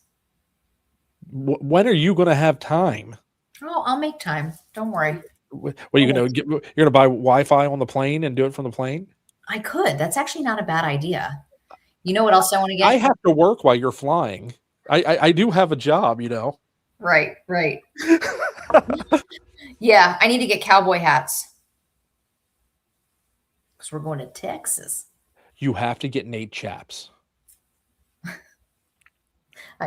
When are you going to have time? Oh, I'll make time. Don't worry. What are you going to you're going to buy Wi-Fi on the plane and do it from the plane? I could. That's actually not a bad idea. You know what else I want to get? I have to work while you're flying. I do have a job, Right. Yeah, I need to get cowboy hats because we're going to Texas. You have to get Nate chaps.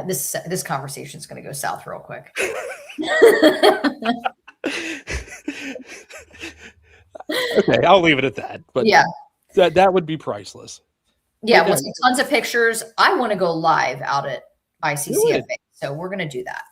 This conversation is going to go south real quick. Okay, I'll leave it at that. But yeah, that would be priceless. Yeah, we'll see tons of pictures. I want to go live out at ICCFA, so we're going to do that.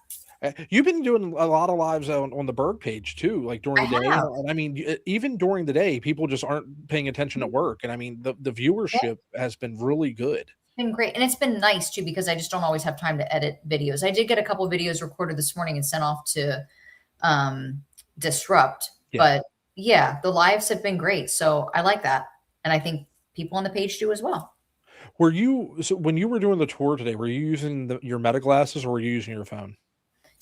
You've been doing a lot of lives on the Berg page too, like during the day. And I mean, even during the day, people just aren't paying attention at work. And I mean, the viewership has been really good. It's been great. And it's been nice too, because I just don't always have time to edit videos. I did get a couple of videos recorded this morning and sent off to Disrupt. Yeah. But yeah, the lives have been great. So I like that. And I think people on the page do as well. So when you were doing the tour today, were you using your Meta glasses or were you using your phone?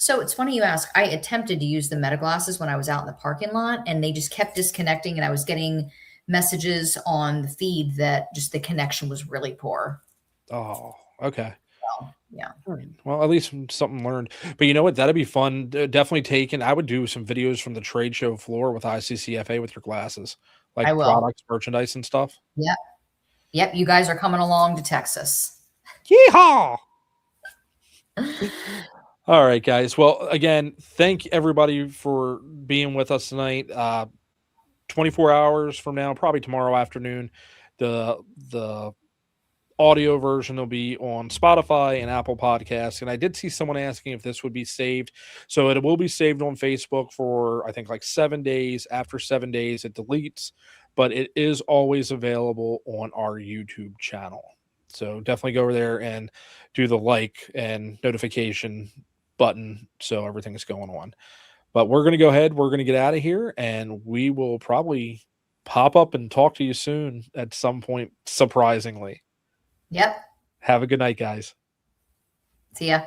So it's funny you ask. I attempted to use the meta glasses when I was out in the parking lot, and they just kept disconnecting, and I was getting messages on the feed that just the connection was really poor. Oh, okay. So, yeah. All right. Well, at least something learned. But you know what? That'd be fun. Definitely taken. I would do some videos from the trade show floor with ICCFA with your glasses, I like will. products, merchandise, and stuff. Yep. Yep. You guys are coming along to Texas. Yeehaw! All right, guys. Well, again, thank everybody for being with us tonight. 24 hours from now, probably tomorrow afternoon, the audio version will be on Spotify and Apple Podcasts. And I did see someone asking if this would be saved. So it will be saved on Facebook for, I think, like 7 days. After 7 days, it deletes, but it is always available on our YouTube channel. So definitely go over there and do the like and notification button so everything is going on. But we're going to go ahead. We're going to get out of here, and we will probably pop up and talk to you soon at some point, surprisingly. Yep. Have a good night, guys. See ya.